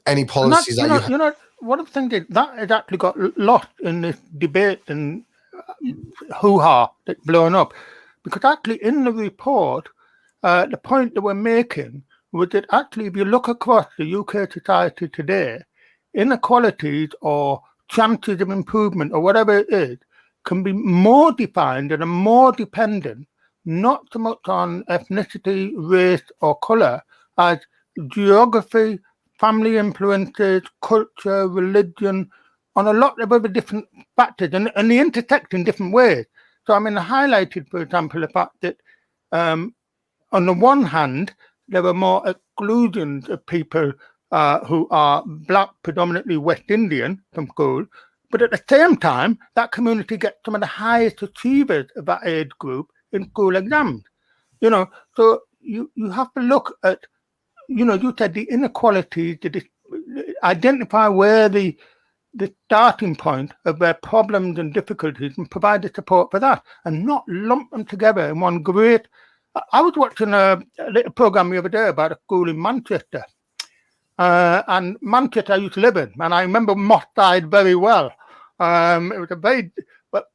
any policies you know, one of the things that has actually got lost in this debate and hoo-ha that's blown up, because actually in the report, the point that we're making was that actually if you look across the UK society today, inequalities or chances of improvement or whatever it is can be more defined and are more dependent not so much on ethnicity, race or colour as geography, family influences, culture, religion, on a lot of other different factors, and they intersect in different ways. So I mean, I highlighted, for example, the fact that on the one hand, there are more exclusions of people who are black, predominantly West Indian, from school, but at the same time, that community gets some of the highest achievers of that age group in school exams. You know, so you have to look at, you know, you said the inequalities, identify where the starting point of their problems and difficulties and provide the support for that, and not lump them together in one great. I was watching a little program the other day about a school in Manchester, and Manchester I used to live in, and I remember Moss Side very well. It was but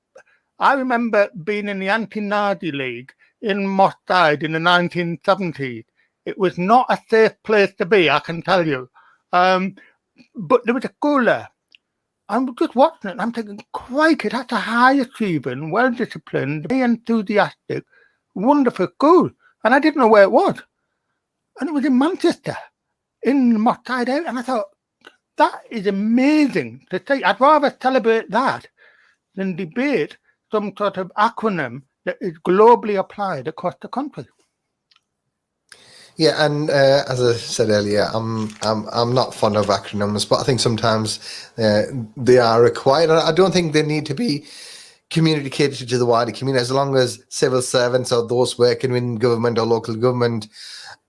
I remember being in the anti-Nazi League in Moss Side in the 1970s. It was not a safe place to be, I can tell you. But there was a school there. I'm just watching it and I'm thinking, crikey, that's a high achieving, well-disciplined, very enthusiastic, wonderful school. And I didn't know where it was. And it was in Manchester, in Moss Side area. And I thought, that is amazing to see. I'd rather celebrate that than debate some sort of acronym that is globally applied across the country. Yeah, and as I said earlier, I'm not fond of acronyms, but I think sometimes they are required. I don't think they need to be communicated to the wider community, as long as civil servants or those working in government or local government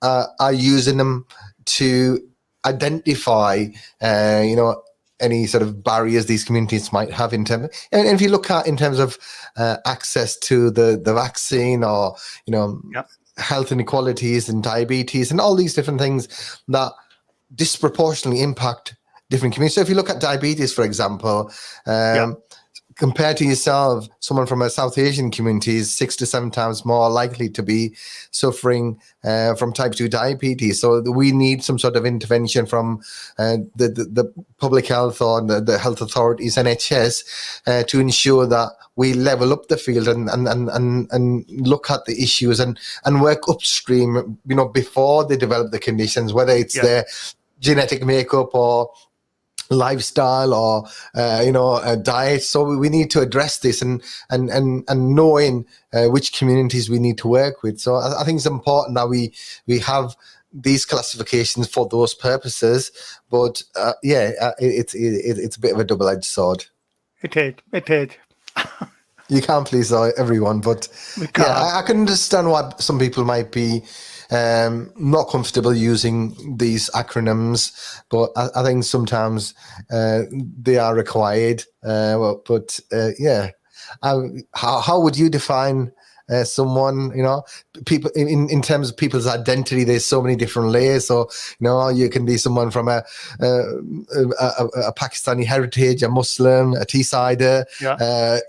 are using them to identify, you know, any sort of barriers these communities might have in terms. And if you look at in terms of access to the vaccine, or, you know. Yep. Health inequalities and diabetes and all these different things that disproportionately impact different communities. So if you look at diabetes, for example, compared to yourself, someone from a South Asian community is 6 to 7 times more likely to be suffering from type 2 diabetes. So we need some sort of intervention from the public health or the health authorities, NHS, to ensure that we level up the field and look at the issues and work upstream, you know, before they develop the conditions, whether it's their genetic makeup or lifestyle or diet. So we need to address this and knowing which communities we need to work with. So I think it's important that we have these classifications for those purposes. But it's a bit of a double-edged sword. It is. You can't please everyone, but I can understand why some people might be not comfortable using these acronyms, but I think sometimes they are required. How would you define someone, people in terms of people's identity, there's so many different layers. So, you can be someone from a Pakistani heritage, a Muslim, a Teessider, I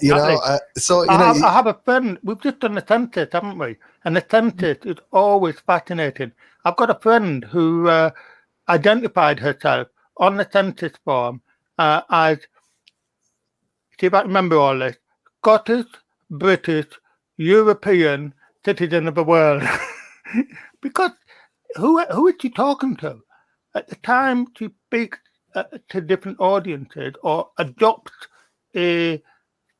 have a friend, we've just done the census, haven't we? And the census is always fascinating. I've got a friend who identified herself on the census form as, see if I remember all this, Scottish, British, European citizen of the world. Because who is she talking to? At the time she speaks to different audiences or adopts a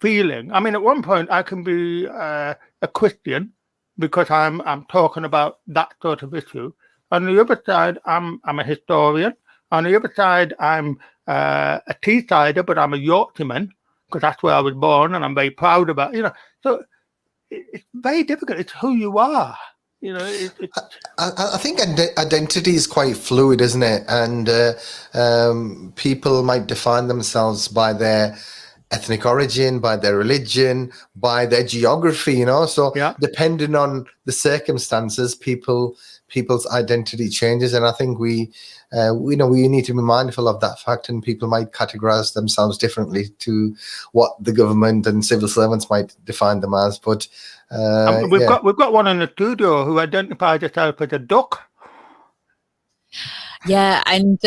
feeling. I mean, at one point I can be a Christian because I'm talking about that sort of issue. On the other side, I'm a historian. On the other side, I'm a Teessider, but I'm a Yorkshireman because that's where I was born, and I'm very proud about. So it's very difficult. It's who you are. I think identity is quite fluid, isn't it? And people might define themselves by their ethnic origin, by their religion, by their geography, So depending on the circumstances, people's identity changes. And I think we need to be mindful of that fact, and people might categorize themselves differently to what the government and civil servants might define them as. But we've got one in the studio who identifies herself as a duck. Yeah, and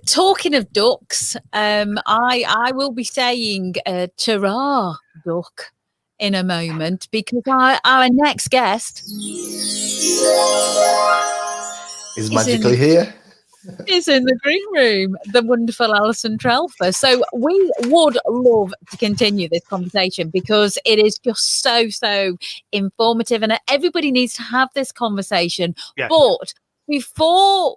talking of ducks, I will be saying ta-ra, duck, in a moment, because our next guest is magically here. Is in the green room, the wonderful Alison Trelfa. So we would love to continue this conversation because it is just so informative, and everybody needs to have this conversation. Yes. But before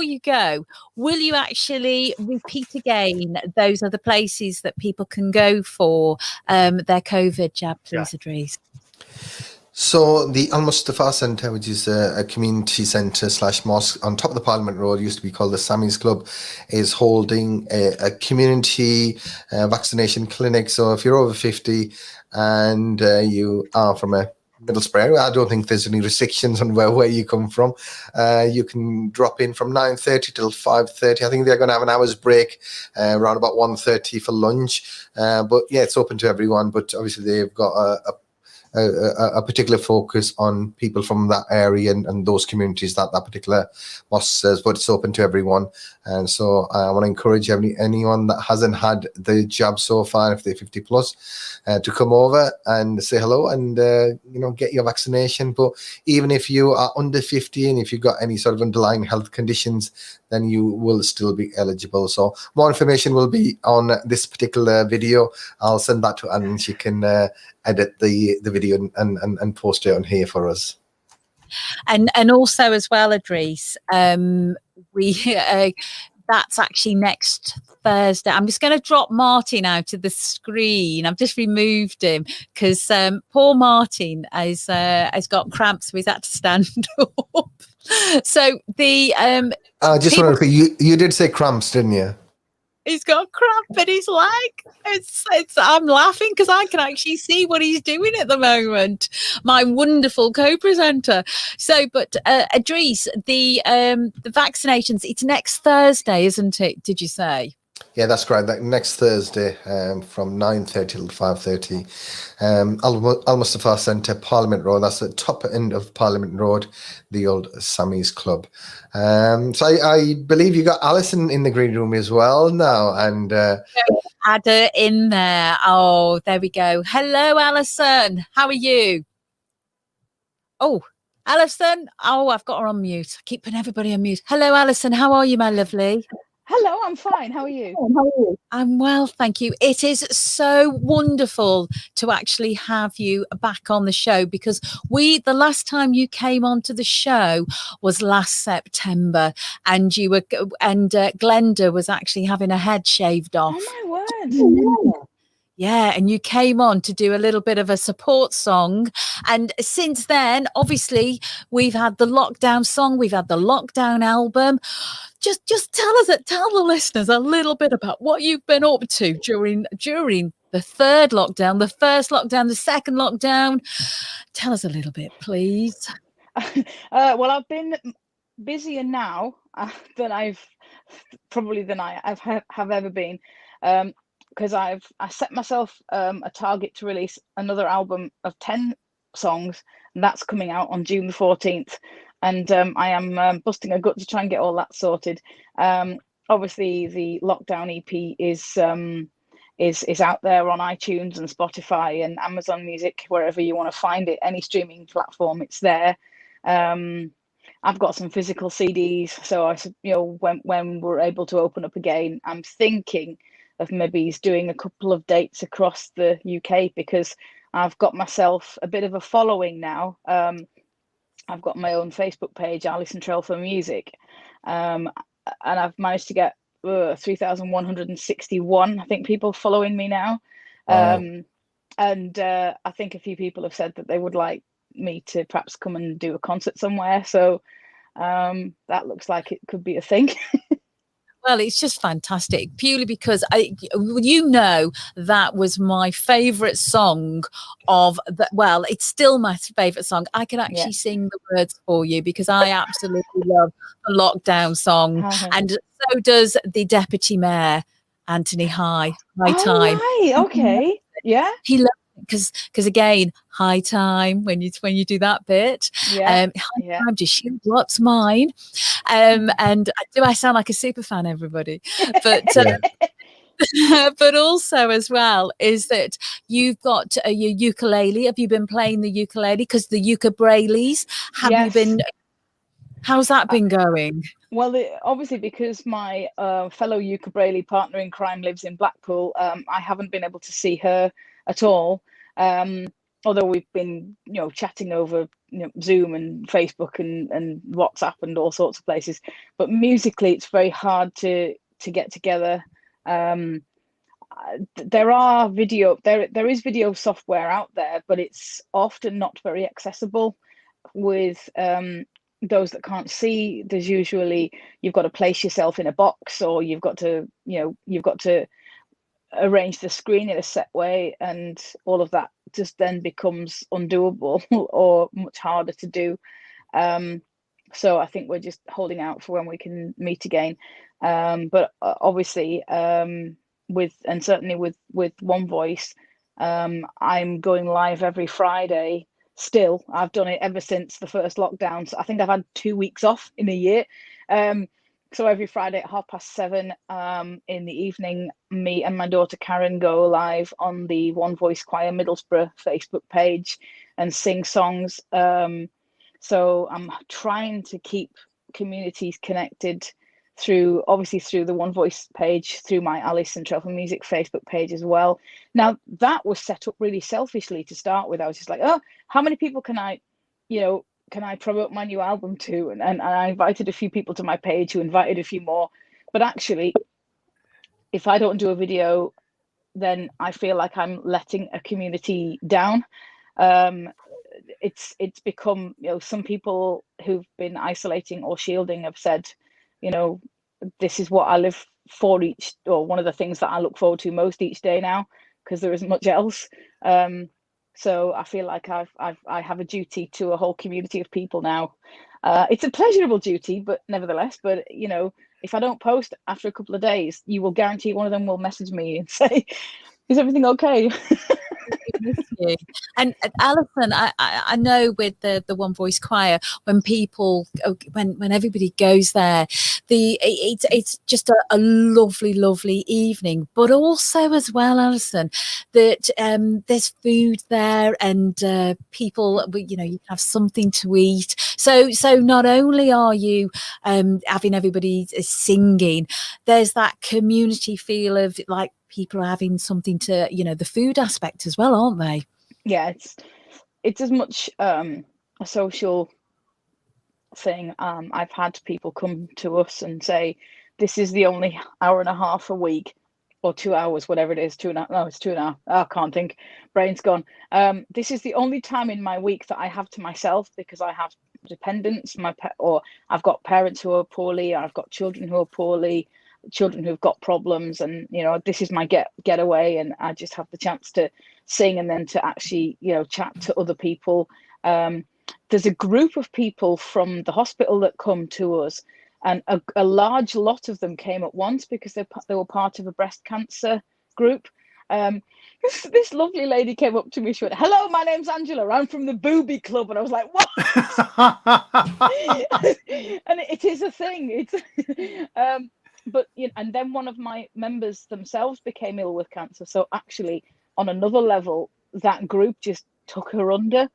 you go, will you actually repeat again those are the places that people can go for their COVID jab, please, Idrees? So the Al Mustafa Centre, which is a community centre / mosque on top of the Parliament Road, used to be called the Sammy's Club, is holding a community vaccination clinic. So if you're over 50 and you are from a Middlesbrough area, I don't think there's any restrictions on where you come from. You can drop in from 9:30 till 5:30. I think they're going to have an hour's break around about 1:30 for lunch. But yeah, it's open to everyone. But obviously they've got a particular focus on people from that area and those communities that particular mosque says, but it's open to everyone. And so I want to encourage anyone that hasn't had the jab so far, if they're 50 plus, to come over and say hello and get your vaccination. But even if you are under 50 and if you've got any sort of underlying health conditions, then you will still be eligible. So more information will be on this particular video. I'll send that to Anne and she can edit the video and post it on here for us. And also as well, Idrees, we that's actually next Thursday. I'm just going to drop Martin out of the screen. I've just removed him because poor Martin has got cramps, so he's had to stand up. So the I just want to repeat, you did say cramps, didn't you? He's got cramp in his leg. I'm laughing because I can actually see what he's doing at the moment. My wonderful co-presenter. So, but Idrees, the vaccinations, it's next Thursday, isn't it? Did you say? Yeah, that's correct. Next Thursday from 9:30 till 5:30. Al Mustafa Centre, Parliament Road. That's the top end of Parliament Road, the old Sammy's Club. So I believe you got Alison in the green room as well now. And add her in there. Oh, there we go. Hello, Alison. How are you? Oh, Alison. Oh, I've got her on mute. I keep putting everybody on mute. Hello, Alison. How are you, my lovely? Hello, I'm fine. How are you? I'm well, thank you. It is so wonderful to actually have you back on the show because the last time you came onto the show was last September, and Glenda was actually having her head shaved off. Oh my word! Yeah, and you came on to do a little bit of a support song. And since then, obviously, we've had the lockdown song, we've had the lockdown album. Just tell the listeners a little bit about what you've been up to during the third lockdown, the first lockdown, the second lockdown. Tell us a little bit, please. Well, I've been busier now than I've have ever been, because I set myself a target to release another album of 10 songs, and that's coming out on June the 14th. And I am busting a gut to try and get all that sorted. Obviously, the Lockdown EP is out there on iTunes and Spotify and Amazon Music, wherever you want to find it, any streaming platform, it's there. I've got some physical CDs, so when we're able to open up again, I'm thinking of maybe doing a couple of dates across the UK, because I've got myself a bit of a following now. I've got my own Facebook page, Alison Trelfa Music, and I've managed to get 3,161, I think, people following me now. Wow. And I think a few people have said that they would like me to perhaps come and do a concert somewhere. So that looks like it could be a thing. Well, it's just fantastic, purely because that was my favourite song of the. Well, it's still my favourite song. I can actually sing the words for you because I absolutely love the Lockdown song, and so does the Deputy Mayor, Anthony High Time. Right, okay, yeah. He loves it because again, high time when you do that bit. High time, just shoot what's mine. And do I sound like a super fan, everybody? But but also as well is that you've got your ukulele. Have you been playing the ukulele? Because the ukulele's, have you been? How's that been going? Well, obviously, because my fellow ukulele partner in crime lives in Blackpool, I haven't been able to see her at all. Although we've been, chatting over Zoom and Facebook and WhatsApp and all sorts of places. But musically, it's very hard to get together. There is video software out there, but it's often not very accessible with those that can't see. There's usually, you've got to place yourself in a box, or you've got to arrange the screen in a set way, and all of that just then becomes undoable or much harder to do. So I think we're just holding out for when we can meet again. But obviously, certainly with One Voice, I'm going live every Friday. Still, I've done it ever since the first lockdown. So I think I've had 2 weeks off in a year. So every Friday at 7:30 in the evening, me and my daughter Karen go live on the One Voice Choir Middlesbrough Facebook page and sing songs. So I'm trying to keep communities connected through the One Voice page, through my Alison Trelfa Music Facebook page as well. Now, that was set up really selfishly to start with. I was just like, oh, how many people can I promote my new album to? And I invited a few people to my page who invited a few more. But actually, if I don't do a video, then I feel like I'm letting a community down. It's become, some people who've been isolating or shielding have said, this is what I live for one of the things that I look forward to most each day now, because there isn't much else. So I feel like I have a duty to a whole community of people now. It's a pleasurable duty, but nevertheless, if I don't post after a couple of days, you will guarantee one of them will message me and say, is everything okay? And Alison, I know with the One Voice Choir, when everybody goes there, it's just a lovely evening. But also as well, Alison, that there's food there, and people, you have something to eat. So not only are you having everybody singing, there's that community feel of like people are having something to, the food aspect as well, aren't they? Yeah, it's as much a social thing. I've had people come to us and say, this is the only hour and a half a week, or 2 hours, whatever it is, 2.5. No, it's 2.5. I can't think. Brain's gone. This is the only time in my week that I have to myself, because I have dependents, or I've got parents who are poorly, or I've got children who are poorly. children who've got problems, and this is my getaway, and I just have the chance to sing and then to actually chat to other people. There's a group of people from the hospital that come to us, and a large lot of them came at once because they were part of a breast cancer group. This lovely lady came up to me. She went, "Hello, my name's Angela. I'm from the Booby Club." And I was like, "What?" And it is a thing. It's but and then one of my members themselves became ill with cancer. So actually, on another level, that group just took her under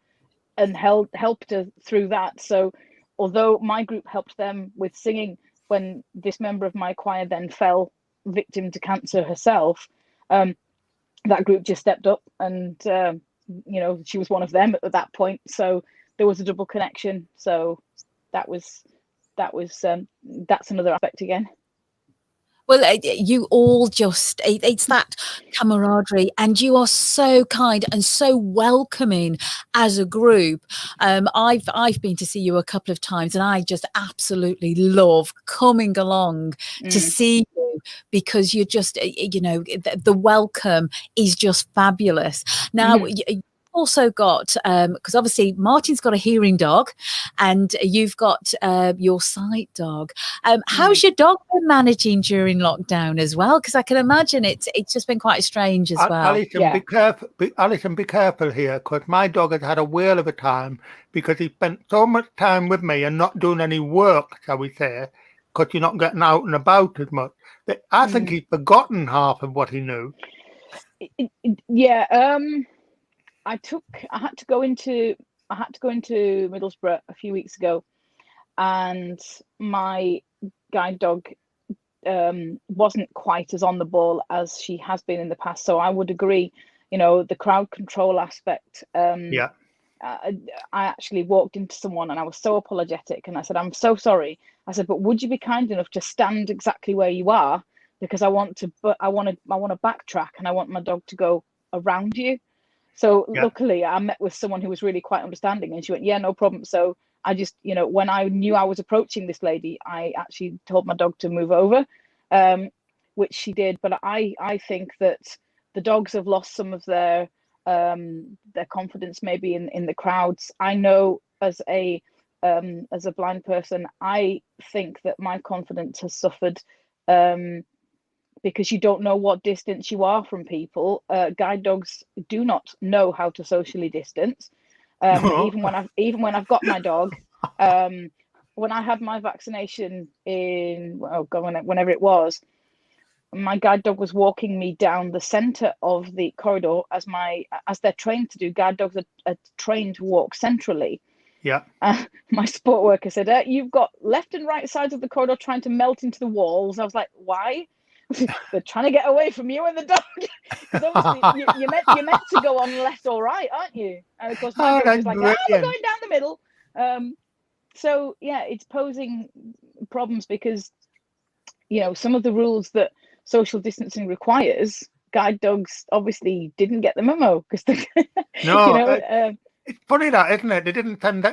and helped her through that. So although my group helped them with singing, when this member of my choir then fell victim to cancer herself, that group just stepped up, and she was one of them at that point. So there was a double connection. So that's another aspect again. Well, you all it's that camaraderie, and you are so kind and so welcoming as a group. I've been to see you a couple of times, and I just absolutely love coming along to see you, because you're just, the welcome is just fabulous. Now, also got, because obviously Martin's got a hearing dog, and you've got your sight dog. How's your dog been managing during lockdown as well? Because I can imagine it's just been quite strange as well. Alison, be careful. Alison, be careful here, because my dog has had a whale of a time because he spent so much time with me and not doing any work, shall we say, because you're not getting out and about as much. That I think he's forgotten half of what he knew. Yeah. I had to go into Middlesbrough a few weeks ago, and my guide dog wasn't quite as on the ball as she has been in the past. So I would agree, the crowd control aspect. I actually walked into someone and I was so apologetic, and I said, "I'm so sorry." I said, "But would you be kind enough to stand exactly where you are, because I want to backtrack, and I want my dog to go around you." So luckily I met with someone who was really quite understanding, and she went, "Yeah, no problem." So I just, when I knew I was approaching this lady, I actually told my dog to move over, which she did. But I think that the dogs have lost some of their confidence maybe in the crowds. I know as a blind person, I think that my confidence has suffered, because you don't know what distance you are from people. Guide dogs do not know how to socially distance. Even when I've got my dog, when I had my vaccination whenever it was, my guide dog was walking me down the center of the corridor, as they're trained to do. Guide dogs are trained to walk centrally. Yeah. My sport worker said, "You've got left and right sides of the corridor trying to melt into the walls." I was like, "Why?" They're trying to get away from you and the dog. Because obviously you're meant to go on left or right, aren't you? And of course my dog is like, we're going down the middle. So yeah, it's posing problems because some of the rules that social distancing requires, guide dogs obviously didn't get the memo, because it's funny that, isn't it? They didn't turn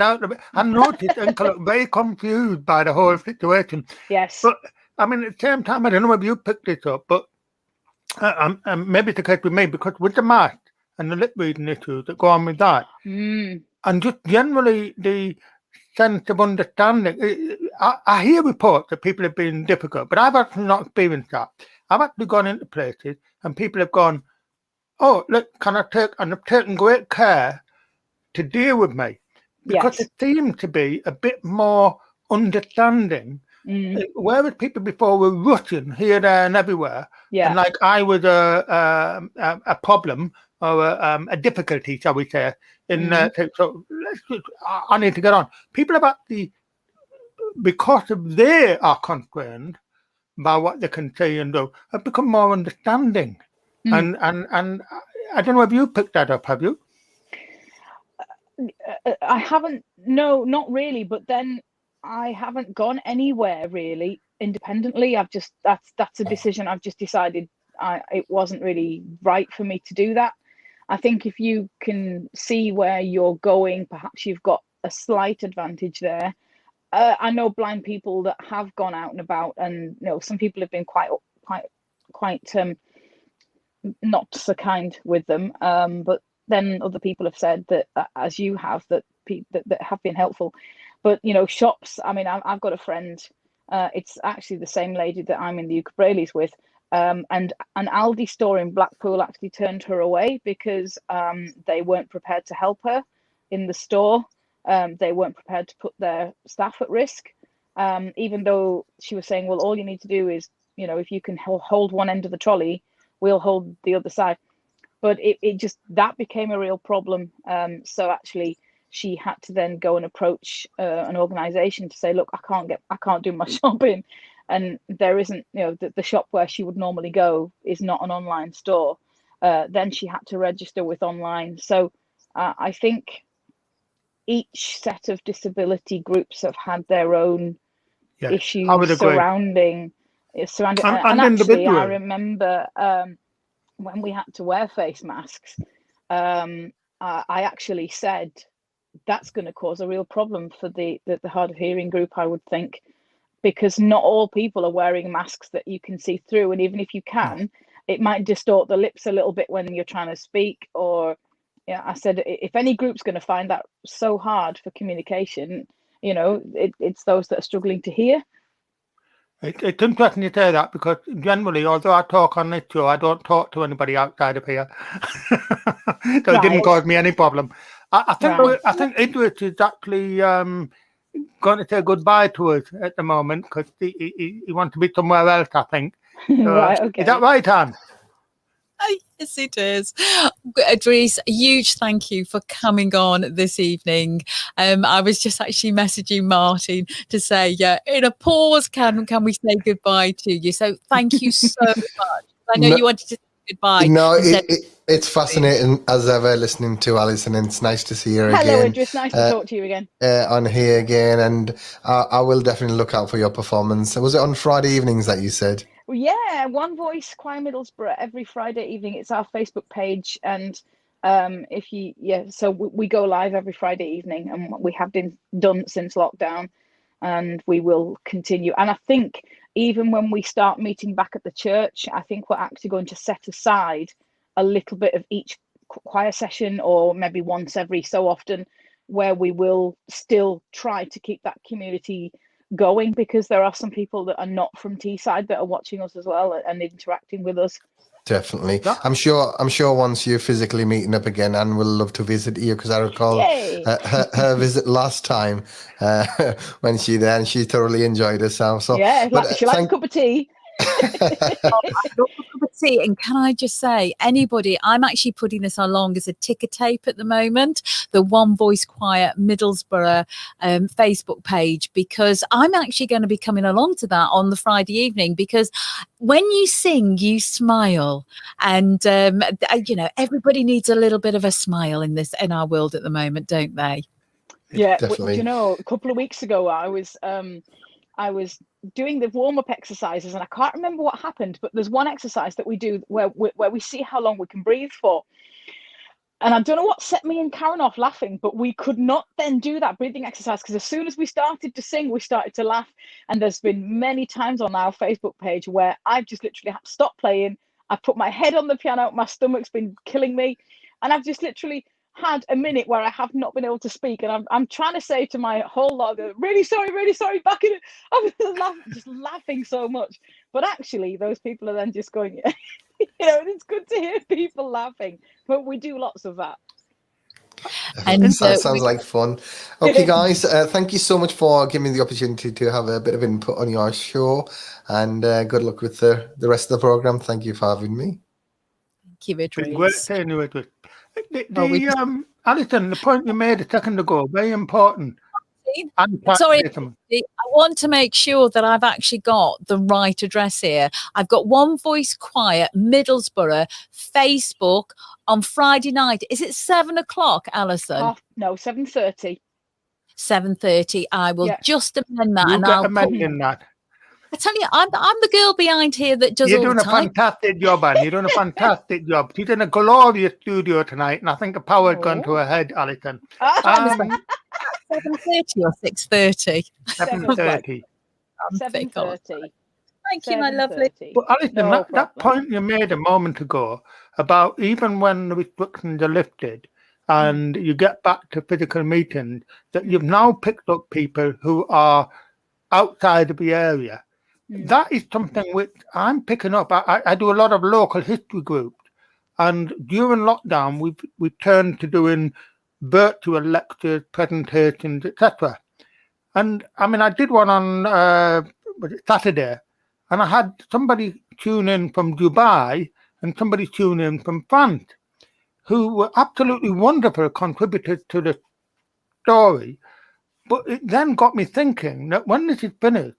out a bit. I noticed Uncle looked very confused by the whole situation. Yes. But I mean, at the same time, I don't know if you picked this up, but maybe it's the case with me, because with the mask and the lip reading issues that go on with that, and just generally the sense of understanding. I hear reports that people have been difficult, but I've actually not experienced that. I've actually gone into places and people have gone, "Oh, look, can I take?" And they've taken great care to deal with me, because it seemed to be a bit more understanding. Whereas people before were rushing here, there, and everywhere, and like I was a problem or a difficulty, shall we say? So I need to get on. People have actually, because of they are concerned by what they can say and do, have become more understanding. And I don't know if you picked that up. Have you? I haven't. No, not really. But then I haven't gone anywhere really independently. That's a decision I've just decided. It wasn't really right for me to do that. I think if you can see where you're going, perhaps you've got a slight advantage there. I know blind people that have gone out and about, and some people have been quite not so kind with them. But then other people have said that, as you have, that have been helpful. But shops. I mean, I've got a friend. It's actually the same lady that I'm in the ukuleles with. And an Aldi store in Blackpool actually turned her away because they weren't prepared to help her in the store. They weren't prepared to put their staff at risk, even though she was saying, well, all you need to do is, if you can hold one end of the trolley, we'll hold the other side. But it just, that became a real problem. So actually she had to then go and approach an organization to say, look, I can't do my shopping. And there isn't, the shop where she would normally go is not an online store. Then she had to register with online. So I think each set of disability groups have had their own issues surrounding. And actually, I remember when we had to wear face masks, I actually said that's going to cause a real problem for the hard of hearing group, I would think. Because not all people are wearing masks that you can see through. And even if you can, it might distort the lips a little bit when you're trying to speak. Or, I said, if any group's going to find that so hard for communication, it's those that are struggling to hear. It's interesting you say that, because generally, although I talk on this show, I don't talk to anybody outside of here. So it didn't cause me any problem. I think Idrees is actually going to say goodbye to us at the moment, because he wants to be somewhere else, I think. So, right, okay. Is that right, Anne? Yes, it is. Idrees, a huge thank you for coming on this evening. I was just actually messaging Martin to say, in a pause, can we say goodbye to you? So thank you so much. I know you wanted to say goodbye. No, it's fascinating as ever listening to Alison, and it's nice to see her again. Hello, Idrees. Nice to talk to you again. On here again, and I will definitely look out for your performance. Was it on Friday evenings that you said? Well, yeah, One Voice Choir Middlesbrough every Friday evening. It's our Facebook page, and so we go live every Friday evening, and we have been done since lockdown, and we will continue. And I think even when we start meeting back at the church, I think we're actually going to set aside a little bit of each choir session, or maybe once every so often, where we will still try to keep that community going, because there are some people that are not from Teesside that are watching us as well and interacting with us. Definitely. I'm sure once you're physically meeting up again, Anne will love to visit you, because I recall her visit last time when she there, and she thoroughly enjoyed herself. So yeah, she likes a cup of tea. And can I just say, anybody, I'm actually putting this along as a ticker tape at the moment, the One Voice Choir Middlesbrough Facebook page, because I'm actually going to be coming along to that on the Friday evening, because when you sing, you smile, and everybody needs a little bit of a smile in our world at the moment, don't they? Yeah, definitely. A couple of weeks ago, I was doing the warm-up exercises, and I can't remember what happened, but there's one exercise that we do where we see how long we can breathe for. And I don't know what set me and Karen off laughing, but we could not then do that breathing exercise, because as soon as we started to sing, we started to laugh. And there's been many times on our Facebook page where I've just literally had to stop playing. I put my head on the piano, my stomach's been killing me, and I've just literally had a minute where I have not been able to speak, and I'm trying to say to my whole lot, really sorry, back in it. I'm just laughing so much. But actually, those people are then just going, it's good to hear people laughing. But we do lots of that. And that sounds like fun. Okay, guys, thank you so much for giving me the opportunity to have a bit of input on your show, and good luck with the rest of the program. Thank you for having me. Thank you, Idrees. Great saying you, Idrees. Alison, the point you made a second ago, very important. Sorry, I want to make sure that I've actually got the right address here. I've got One Voice Choir Middlesbrough Facebook on Friday night. Is it 7:00, Alison? No, 7:30. 7:30. I will just amend that, and I'll amend that. I tell you, I'm the girl behind here that does all the time. You're doing a fantastic job, Anne. You're doing a fantastic job. She's in a glorious studio tonight, and I think the power's gone to her head, Alison. 7:30 or 6:30? 7:30. I'm thick, aren't I? 7:30. Thank you, my lovely. 7:30. But Alison, No that problem. point you made a moment ago about even when the restrictions are lifted and you get back to physical meetings, that you've now picked up people who are outside of the area. That is something which I'm picking up. I do a lot of local history groups, and during lockdown, we turned to doing virtual lectures, presentations, etc. And I mean, I did one on was it Saturday, and I had somebody tune in from Dubai and somebody tune in from France, who were absolutely wonderful contributors to the story. But it then got me thinking that when this is finished,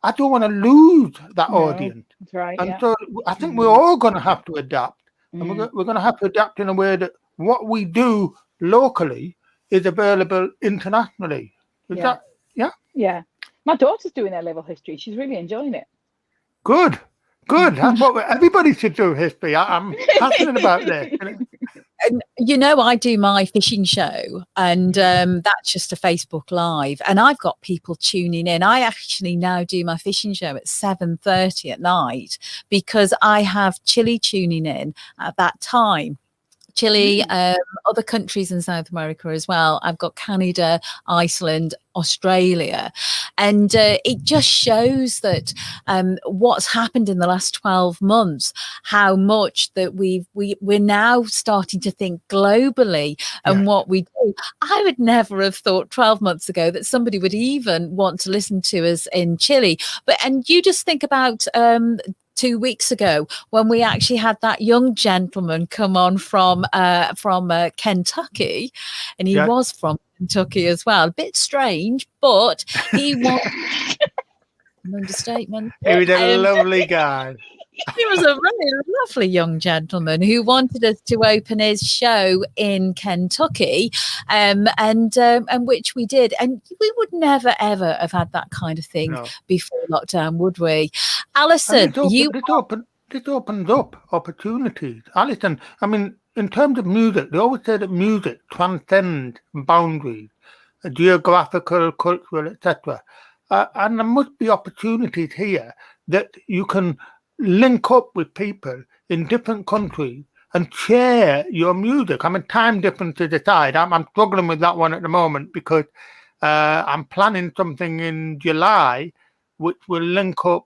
I don't want to lose that No, audience. that's right. And Yeah. so I think we're all going to have to adapt. And we're going to have to adapt in a way that what we do locally is available internationally. Is that, yeah? Yeah. My daughter's doing her level history. She's really enjoying it. Good. Good. That's what everybody should do, history. I'm passionate about this. And you know, I do my fishing show, and that's just a Facebook Live, and I've got people tuning in. I actually now do my fishing show at 7:30 at night because I have Chile tuning in at that time. Chile, other countries in South America as well. I've got Canada, Iceland, Australia, and it just shows that what's happened in the last 12 months, how much that we're now starting to think globally and what we do. I would never have thought 12 months ago that somebody would even want to listen to us in Chile. And you just think about 2 weeks ago when we actually had that young gentleman come on from Kentucky, and he was from Kentucky as well. A bit strange, but he was an understatement. He was a lovely guy. He was a really lovely young gentleman who wanted us to open his show in Kentucky, and which we did. And we would never ever have had that kind of thing before lockdown, would we? Alison, this opens up opportunities. Alison, I mean, in terms of music, they always say that music transcends boundaries, geographical, cultural, etc. And there must be opportunities here that you can link up with people in different countries and share your music. I mean, time differences aside, I'm struggling with that one at the moment because I'm planning something in July which will link up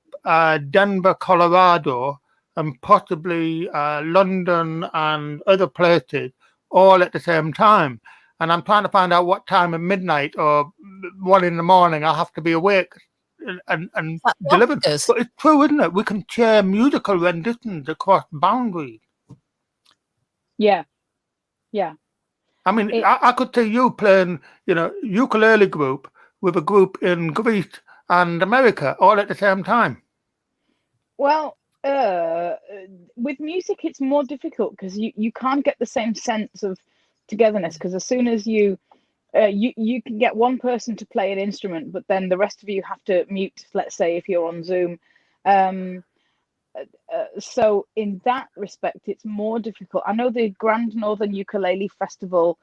Denver, Colorado, and possibly London and other places all at the same time. And I'm trying to find out what time at midnight or 1 a.m. I have to be awake and delivered. But it's true, isn't it? We can share musical renditions across boundaries. Yeah. Yeah. I mean, I could see you playing, ukulele group with a group in Greece and America all at the same time. Well, with music, it's more difficult because you can't get the same sense of togetherness, because as soon as you can get one person to play an instrument, but then the rest of you have to mute, let's say, if you're on Zoom. So in that respect, it's more difficult. I know the Grand Northern Ukulele Festival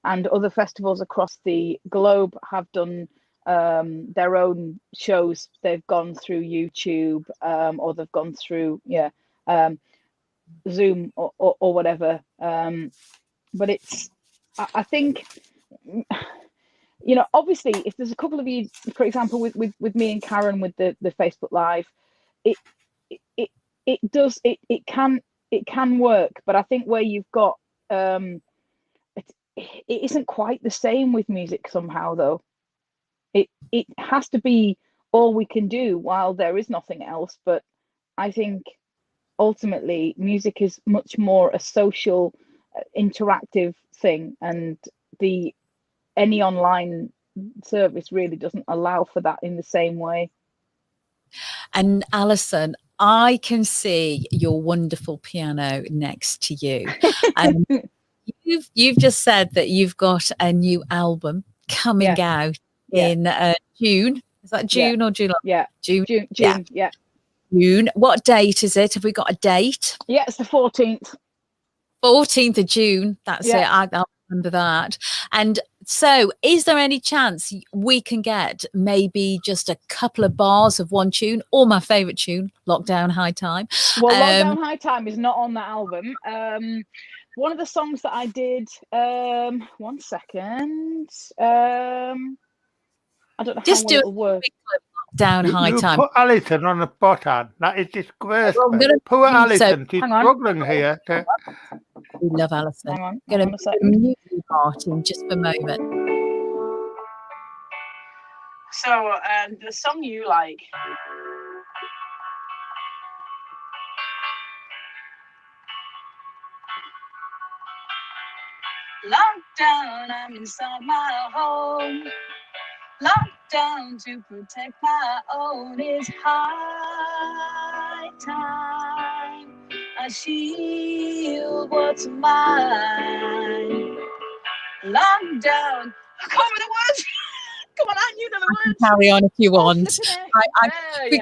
and other festivals across the globe have done their own shows. They've gone through YouTube or they've gone through Zoom or whatever. But I think, obviously, if there's a couple of you, for example, with me and Karen with the Facebook Live, it can work. But I think where you've got it isn't quite the same with music somehow, though. It has to be all we can do while there is nothing else. But I think ultimately music is much more a social, interactive thing, and any online service really doesn't allow for that in the same way. And Alison, I can see your wonderful piano next to you. And you've just said that you've got a new album coming out in June. Is that June or July? Yeah. June. Yeah. June. What date is it? Have we got a date? Yeah, it's the 14th. 14th of June. That's it. I'll remember that. And so, is there any chance we can get maybe just a couple of bars of one tune, or my favourite tune, Lockdown High Time? Well, Lockdown High Time is not on that album. One of the songs that I did, one second. I don't know Just how do well it'll work. Down High You Time. put Alison on the spot, Anne. That is disgraceful. Well, I'm gonna- Poor so- Alison. She's Hang on. struggling here. We love Alison. Hang on, Going hang on a to second. mute you, Martin, just for a moment. So, the song you like. Lockdown, I'm inside my home. Lockdown to protect my own. Is high time I shield what's mine. Lockdown. I can't remember the words. Come on, I knew the words. Carry on if you want. Yeah.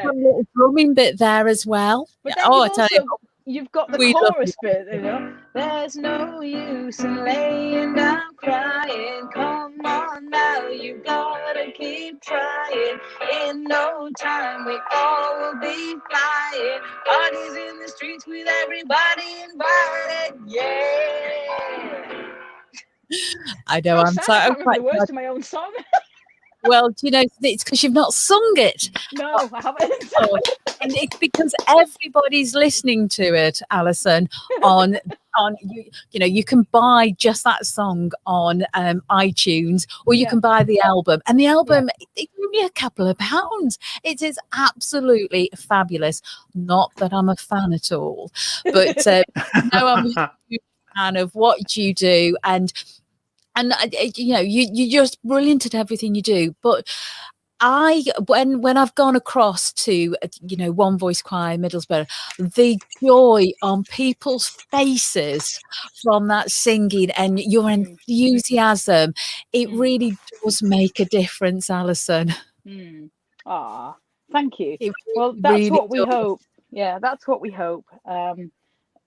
Got a little drumming bit there as well. But Yeah. then Oh, I you've tell you, also you've got the we love chorus bit, you know. There's no use in laying down crying. Come on now, you gotta keep trying. In no time, we all will be flying. Parties in the streets with everybody invited. Yeah. I know. I'm sad, sorry. I I'm can't remember quite the words to my own song. well, do you know, it's because you've not sung it. No, I haven't. Oh, and it's because everybody's listening to it, Alison, on you know, you can buy just that song on iTunes, or you can buy the album, and the album it's only a couple of pounds. It is absolutely fabulous. Not that I'm a fan at all, but no, I'm a huge fan of what you do, and you know, you're just brilliant at everything you do. But when I've gone across to you know, One Voice Choir Middlesbrough, the joy on people's faces from that singing and your enthusiasm, it really does make a difference, Alison. Ah, thank you. It Well, that's really what we does. hope. Yeah, that's what we hope. You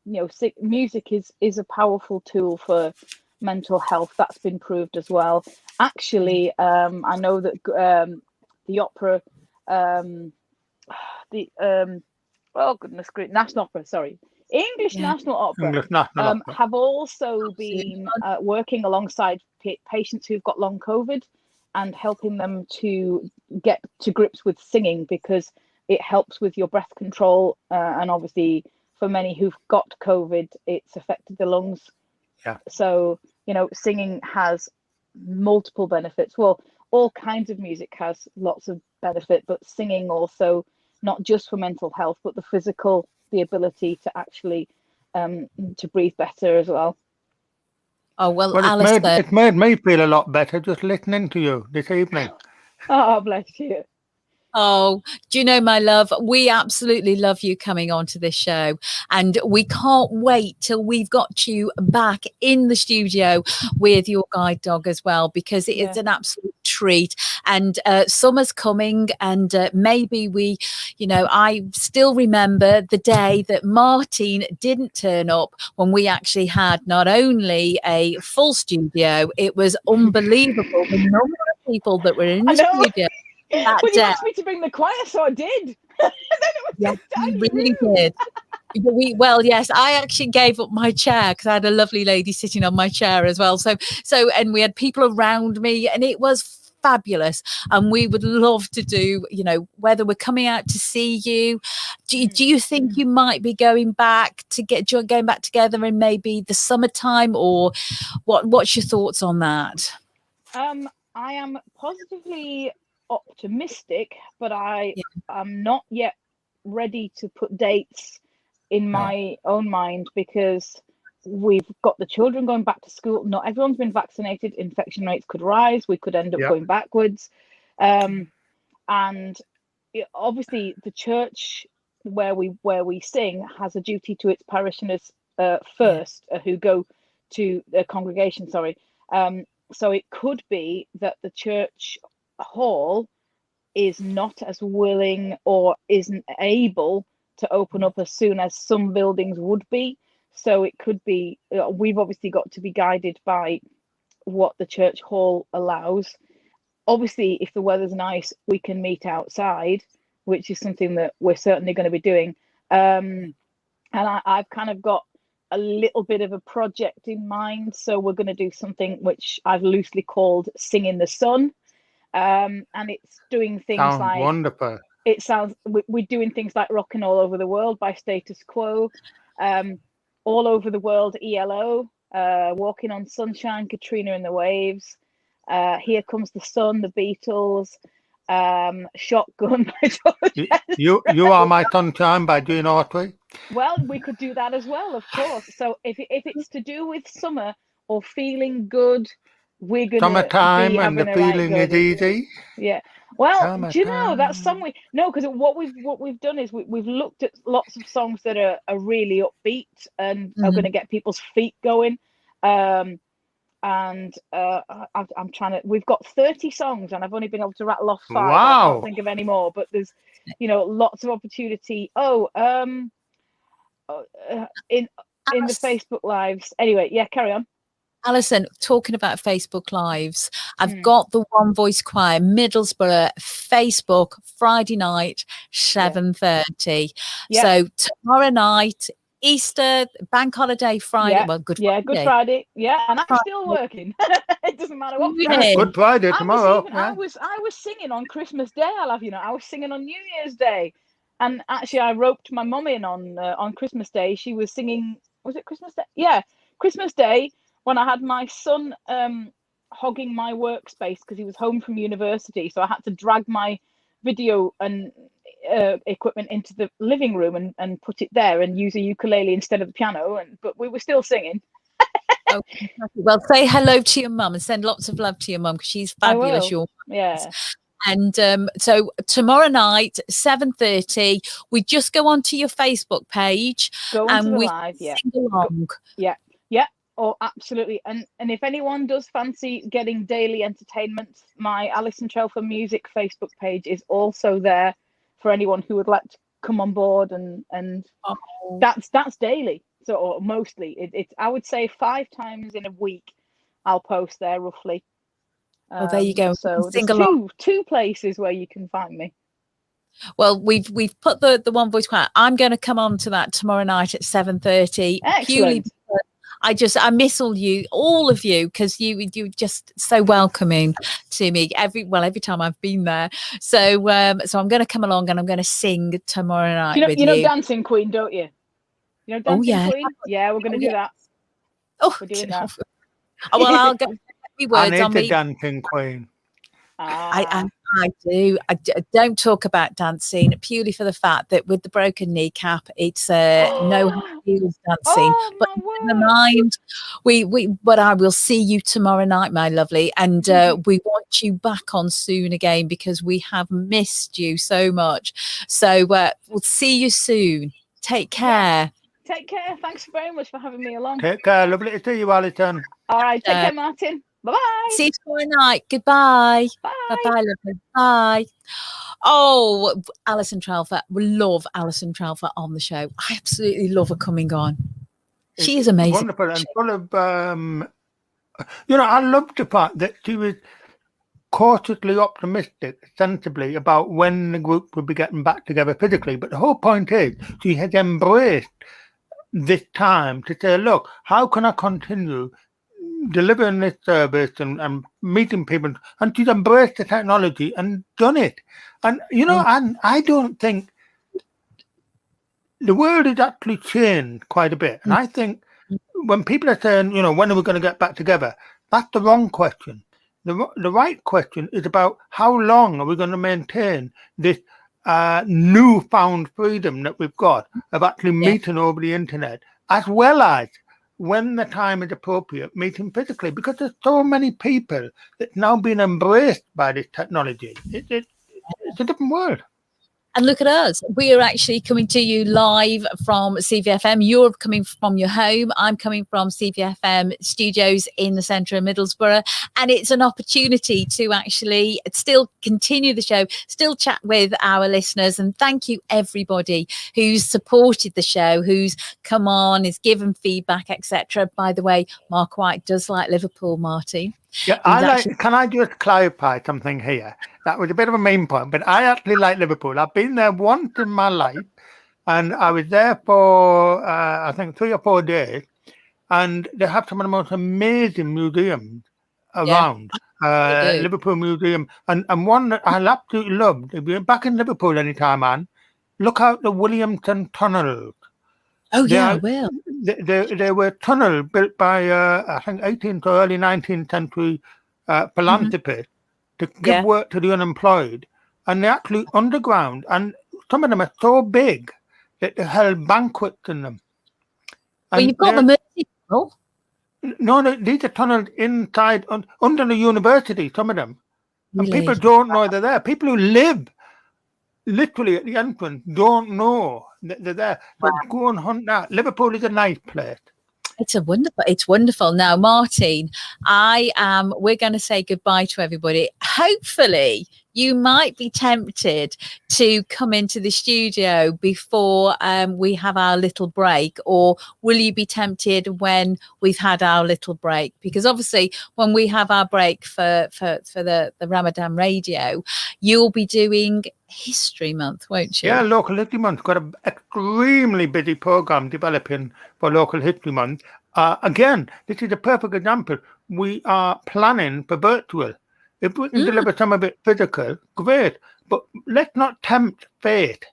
know, music is a powerful tool for mental health. That's been proved as well. Actually, I know that the opera, oh goodness gracious, National Opera, sorry, English National Opera, English National Opera. have also been working alongside patients who've got long COVID and helping them to get to grips with singing, because it helps with your breath control, and obviously for many who've got COVID, it's affected the lungs. Yeah. So, you know, singing has multiple benefits. Well, all kinds of music has lots of benefit, but singing also, not just for mental health, but the physical, the ability to actually to breathe better as well. Oh well, Well, Alison. it's made me feel a lot better just listening to you this evening. Oh, bless you. Oh, do you know, my love, we absolutely love you coming on to this show, and we can't wait till we've got you back in the studio with your guide dog as well, because it is an absolute treat. And summer's coming, and maybe we, you know, I still remember the day that Martin didn't turn up when we actually had not only a full studio, it was unbelievable the number of people that were in the studio. Well, you asked me to bring the choir, so I did. Yeah, you really did. Well, yes, I actually gave up my chair because I had a lovely lady sitting on my chair as well. So, and we had people around me, and it was fabulous. And we would love to do, you know, whether we're coming out to see you. Do you think you might be going back together in maybe the summertime, or what's your thoughts on that? I am positively optimistic, but I am not yet ready to put dates in my own mind, because we've got the children going back to school. Not everyone's been vaccinated. Infection rates could rise. We could end up going backwards. And obviously the church where we sing has a duty to its parishioners first, who go to the congregation, so it could be that the church hall is not as willing or isn't able to open up as soon as some buildings would be. So it could be, we've obviously got to be guided by what the church hall allows. Obviously, if the weather's nice, we can meet outside, which is something that we're certainly going to be doing. And I've kind of got a little bit of a project in mind. So we're going to do something which I've loosely called Sing in the Sun. And it's doing things Sounds wonderful. We're doing things like Rocking All Over the World by Status Quo, All Over the World ELO, Walking on Sunshine, Katrina and the Waves, Here Comes the Sun, the Beatles, Shotgun by George You Are My Sunshine by Gene Autry. Well, we could do that as well, of course. So if it's to do with summer or feeling good, we're gonna Summertime and the feeling is easy. Yeah. Well, Summertime. do you know that song? Because what we've done is we've looked at lots of songs that are really upbeat and are going to get people's feet going. I'm trying to. We've got 30 songs, and I've only been able to rattle off 5. Wow! I can't think of any more, but there's lots of opportunity. In the Facebook lives. Anyway, yeah, carry on. Alison, talking about Facebook Lives, I've got the One Voice Choir, Middlesbrough, Facebook, Friday night, 7:30. Yeah. So tomorrow night, Easter, Bank Holiday Friday. Yeah. Well, Good Yeah, Friday. Good Friday. Yeah, and I'm Friday. still working. It doesn't matter what. Yeah. Good Friday tomorrow. I was singing on Christmas Day. I was singing on New Year's Day, and actually I roped my mum in on Christmas Day. She was singing. Was it Christmas Day? Yeah, Christmas Day. When I had my son hogging my workspace because he was home from university, so I had to drag my video and equipment into the living room and put it there and use a ukulele instead of the piano. But we were still singing. Okay. Well, say hello to your mum and send lots of love to your mum because she's fabulous. Your yeah. And so tomorrow night, 7:30, we just go onto your Facebook page Go and onto the we live. Yeah. sing along. Yeah. Oh, absolutely. And if anyone does fancy getting daily entertainment, my Alison Trelfa Music Facebook page is also there for anyone who would like to come on board, and that's daily. So, or mostly it's I would say 5 times in a week I'll post there roughly. Oh, there you go. So Sing there's along. two places where you can find me. Well, we've put the One Voice Choir. I'm going to come on to that tomorrow night at 7:30. Excellent. I miss all of you, because you're just so welcoming to me every time I've been there. So I'm going to come along and I'm going to sing tomorrow night with you. You know Dancing Queen, don't you? You know Dancing Queen? Yeah, we're going to do that. Oh, we're doing that. Well, I'll get me words on the me. Dancing Queen. I do. I don't talk about dancing purely for the fact that with the broken kneecap, it's no heels dancing. But never mind. But I will see you tomorrow night, my lovely, and we want you back on soon again because we have missed you so much. So we'll see you soon. Take care. Yeah. Take care. Thanks very much for having me along. Take care. Lovely to see you, Alison. All right. Take care, Martin. Bye-bye. See you tomorrow night. Goodbye. Bye. Bye-bye, lovely. Bye. Oh, Alison Trelfa. We love Alison Trelfa on the show. I absolutely love her coming on. She is amazing. Wonderful and full of, I loved the part that she was cautiously optimistic, sensibly, about when the group would be getting back together physically. But the whole point is she has embraced this time to say, look, how can I continue delivering this service and meeting people? And she's embraced the technology and done it. And and I don't think the world has actually changed quite a bit. And I think when people are saying, when are we going to get back together, that's the wrong question. The right question is about how long are we going to maintain this newfound freedom that we've got of actually meeting over the internet, as well as, when the time is appropriate, meeting physically, because there's so many people that's now been embraced by this technology. It's a different world. And look at us. We are actually coming to you live from CVFM. You're coming from your home. I'm coming from CVFM studios in the centre of Middlesbrough. And it's an opportunity to actually still continue the show, still chat with our listeners. And thank you, everybody who's supported the show, who's come on, is given feedback, etc. By the way, Mark White does like Liverpool, Martin. Yeah, can I just clarify something here? That was a bit of a main point, but I actually like Liverpool. I've been there once in my life, and I was there for, I think, 3 or 4 days, and they have some of the most amazing museums around. Liverpool Museum, and one that I absolutely loved. If you're back in Liverpool anytime, man, look out the Williamson Tunnels. Oh, yeah, I will. They were tunnels built by, I think, 18th or early 19th century philanthropists to give work to the unemployed. And they're actually underground. And some of them are so big that they held banquets in them. Well, you've got the Mersey Tunnel. No, these are tunnels inside, under the university, some of them. Really? And people don't know they're there. People who live literally at the entrance don't know that they're there. So go and hunt that. Liverpool is a nice place. It's wonderful. Now, Martin, we're going to say goodbye to everybody. Hopefully you might be tempted to come into the studio before we have our little break, or will you be tempted when we've had our little break? Because obviously when we have our break for the Ramadan radio, you'll be doing History Month, won't you? Yeah, Local History Month. Got an extremely busy program developing for Local History Month. Again, this is a perfect example. We are planning for virtual. If we can deliver some of it physical, great. But let's not tempt fate.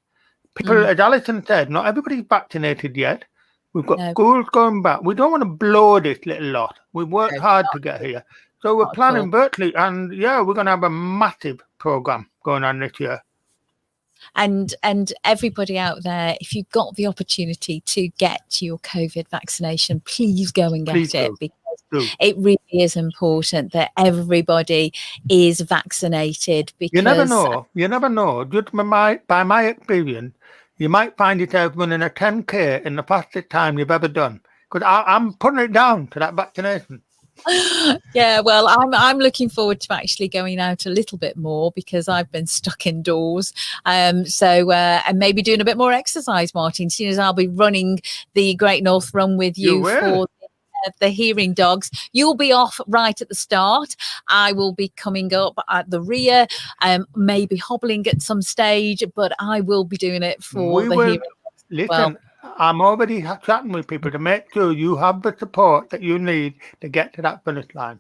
People, as Alison said, not everybody's vaccinated yet. We've got schools going back. We don't want to blow this little lot. We worked hard to get here. So we're planning virtually. And yeah, we're going to have a massive program going on this year. And everybody out there, if you've got the opportunity to get your COVID vaccination, please go and get it, because it really is important that everybody is vaccinated. Because you never know. Just by my experience, you might find yourself running a 10K in the fastest time you've ever done. Because I'm putting it down to that vaccination. Yeah, well, I'm looking forward to actually going out a little bit more, because I've been stuck indoors. And maybe doing a bit more exercise, Martin, seeing as I'll be running the Great North Run with you for the hearing dogs. You'll be off right at the start. I will be coming up at the rear, maybe hobbling at some stage, but I will be doing it for the hearing dogs. Listen, I'm already chatting with people to make sure you have the support that you need to get to that finish line.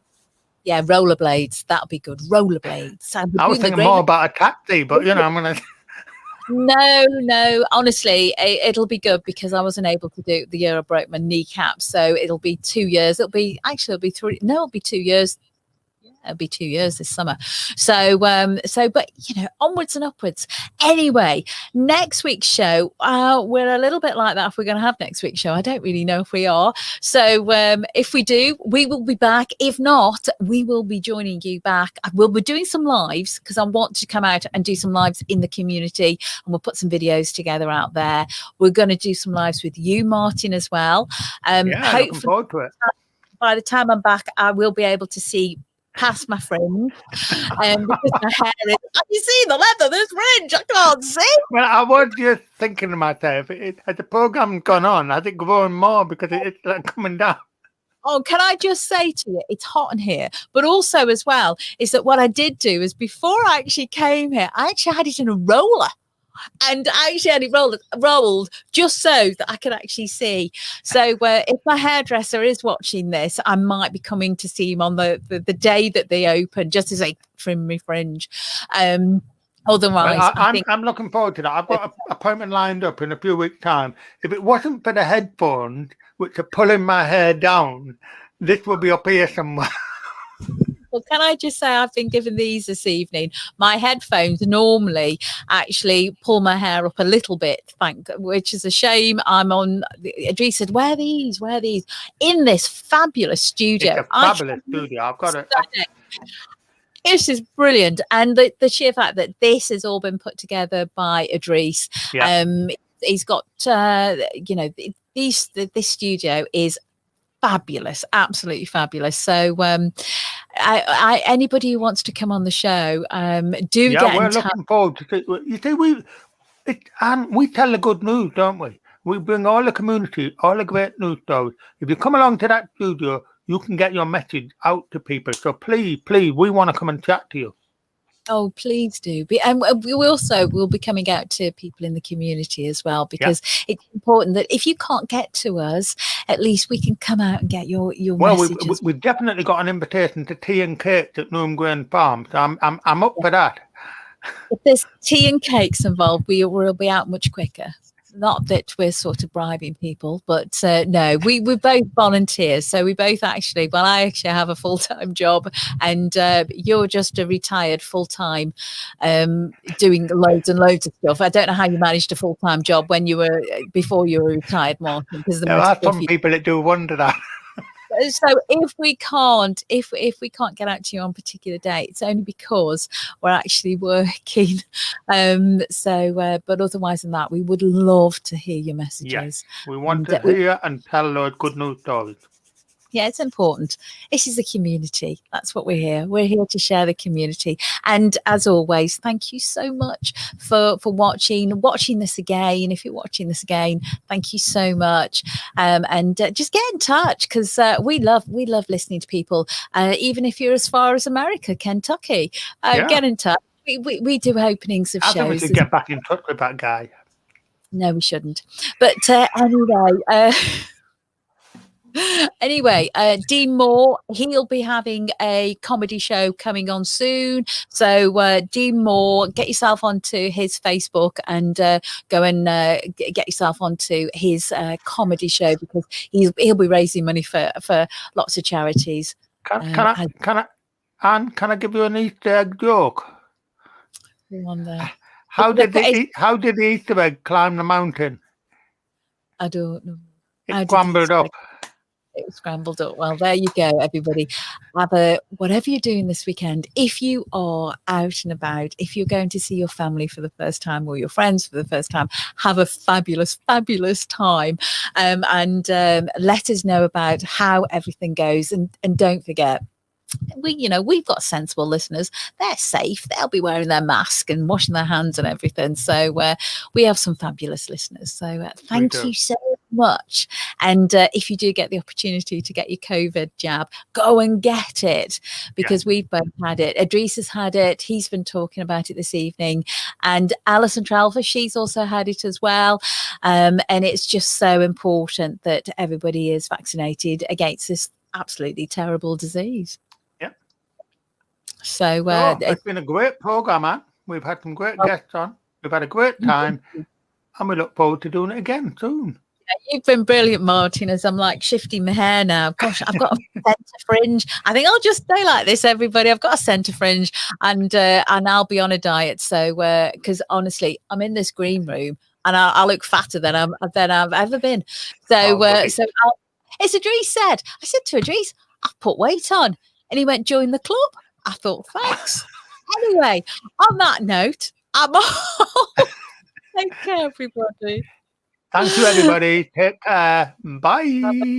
Yeah, rollerblades. That'll be good. Rollerblades. I was thinking more about a taxi, but I'm going to... No. Honestly, it'll be good, because I wasn't able to do it the year I broke my kneecap. So it'll be 2 years. It'll be 3. No, it'll be 2 years. It'll be 2 years this summer. So, but onwards and upwards. Anyway, next week's show, we're a little bit like that. If we're going to have next week's show, I don't really know if we are. So, if we do, we will be back. If not, we will be joining you back. We'll be doing some lives, because I want to come out and do some lives in the community, and we'll put some videos together out there. We're going to do some lives with you, Martin, as well. Hopefully, looking forward to it. By the time I'm back, I will be able to see past my fringe, because my hair is... You see the leather? There's fringe. I can't see. Well, I was just thinking to myself, as the program's gone on, I think growing more, because it's like coming down. Oh, can I just say to you, it's hot in here. But also as well, is that what I did do is, before I actually came here, I actually had it in a roller. And I actually had it rolled just so that I could actually see. So if my hairdresser is watching this, I might be coming to see him on the day that they open, just as they trim my fringe. Otherwise, I'm looking forward to that. I've got an appointment lined up in a few weeks' time. If it wasn't for the headphones, which are pulling my hair down, this will be up here somewhere. Well, can I just say, I've been given these this evening. My headphones normally actually pull my hair up a little bit, which is a shame. Idrees said, wear these. In this fabulous studio. It's a fabulous studio. I've got it. It's just brilliant, and the sheer fact that this has all been put together by Idrees. Yeah. He's got this studio is fabulous, absolutely fabulous. So anybody who wants to come on the show, do get we're in touch. looking forward to it. You see, and we tell the good news, don't we? We bring all the community, all the great news stories. If you come along to that studio, you can get your message out to people. So please, we want to come and chat to you. Oh, please do. And we'll be coming out to people in the community as well, because it's important that if you can't get to us, at least we can come out and get your messages. We've definitely got an invitation to tea and cakes at Newham Grange Farm. So I'm up for that. If there's tea and cakes involved, we'll be out much quicker. Not that we're sort of bribing people, but no, we're both volunteers. So we both I actually have a full-time job, and you're just a retired full-time doing loads and loads of stuff. I don't know how you managed a full-time job before you were retired, Martin, because there are some people that do wonder that. So if we can't get out to you on particular dates, it's only because we're actually working. But otherwise than that, we would love to hear your messages. Yes, we want to hear and tell those good news stories. Yeah, it's important. This is the community. That's what we're here. We're here to share the community. And as always, thank you so much for watching this again. If you're watching this again, thank you so much. And just get in touch, because we love listening to people. Even if you're as far as America, Kentucky, get in touch. We do openings of shows. I think we should get back in touch with that guy. No, we shouldn't. But anyway, Dean Moore, he'll be having a comedy show coming on soon. So Dean Moore, get yourself onto his Facebook and go and get yourself onto his comedy show, because he'll be raising money for lots of charities. Can I give you an Easter egg joke? On there. How did the Easter egg climb the mountain? I don't know. It scrambled up. It was scrambled up. Well, there you go, everybody. Whatever you're doing this weekend, if you are out and about, if you're going to see your family for the first time or your friends for the first time, have a fabulous, fabulous time. And let us know about how everything goes. And don't forget, we've got sensible listeners. They're safe. They'll be wearing their mask and washing their hands and everything. So we have some fabulous listeners. So thank you so much. And if you do get the opportunity to get your COVID jab, go and get it, because we've both had it. Idrees has had it. He's been talking about it this evening. And Alison Trelfa, she's also had it as well. And it's just so important that everybody is vaccinated against this absolutely terrible disease. So it's been a great program, man. We've had some great guests on. We've had a great time, and we look forward to doing it again soon. Yeah, you've been brilliant, Martin, as I'm like shifting my hair now. Gosh, I've got a centre fringe. I think I'll just stay like this, everybody. I've got a centre fringe, and I'll be on a diet. So because honestly, I'm in this green room, and I look fatter than I've ever been. So it's Idrees said. I said to Idrees, I've put weight on, and he went, join the club. I thought, thanks. Anyway, on that note, I'm off. Take care, everybody. Thank you, everybody. Take care. Bye. Bye-bye.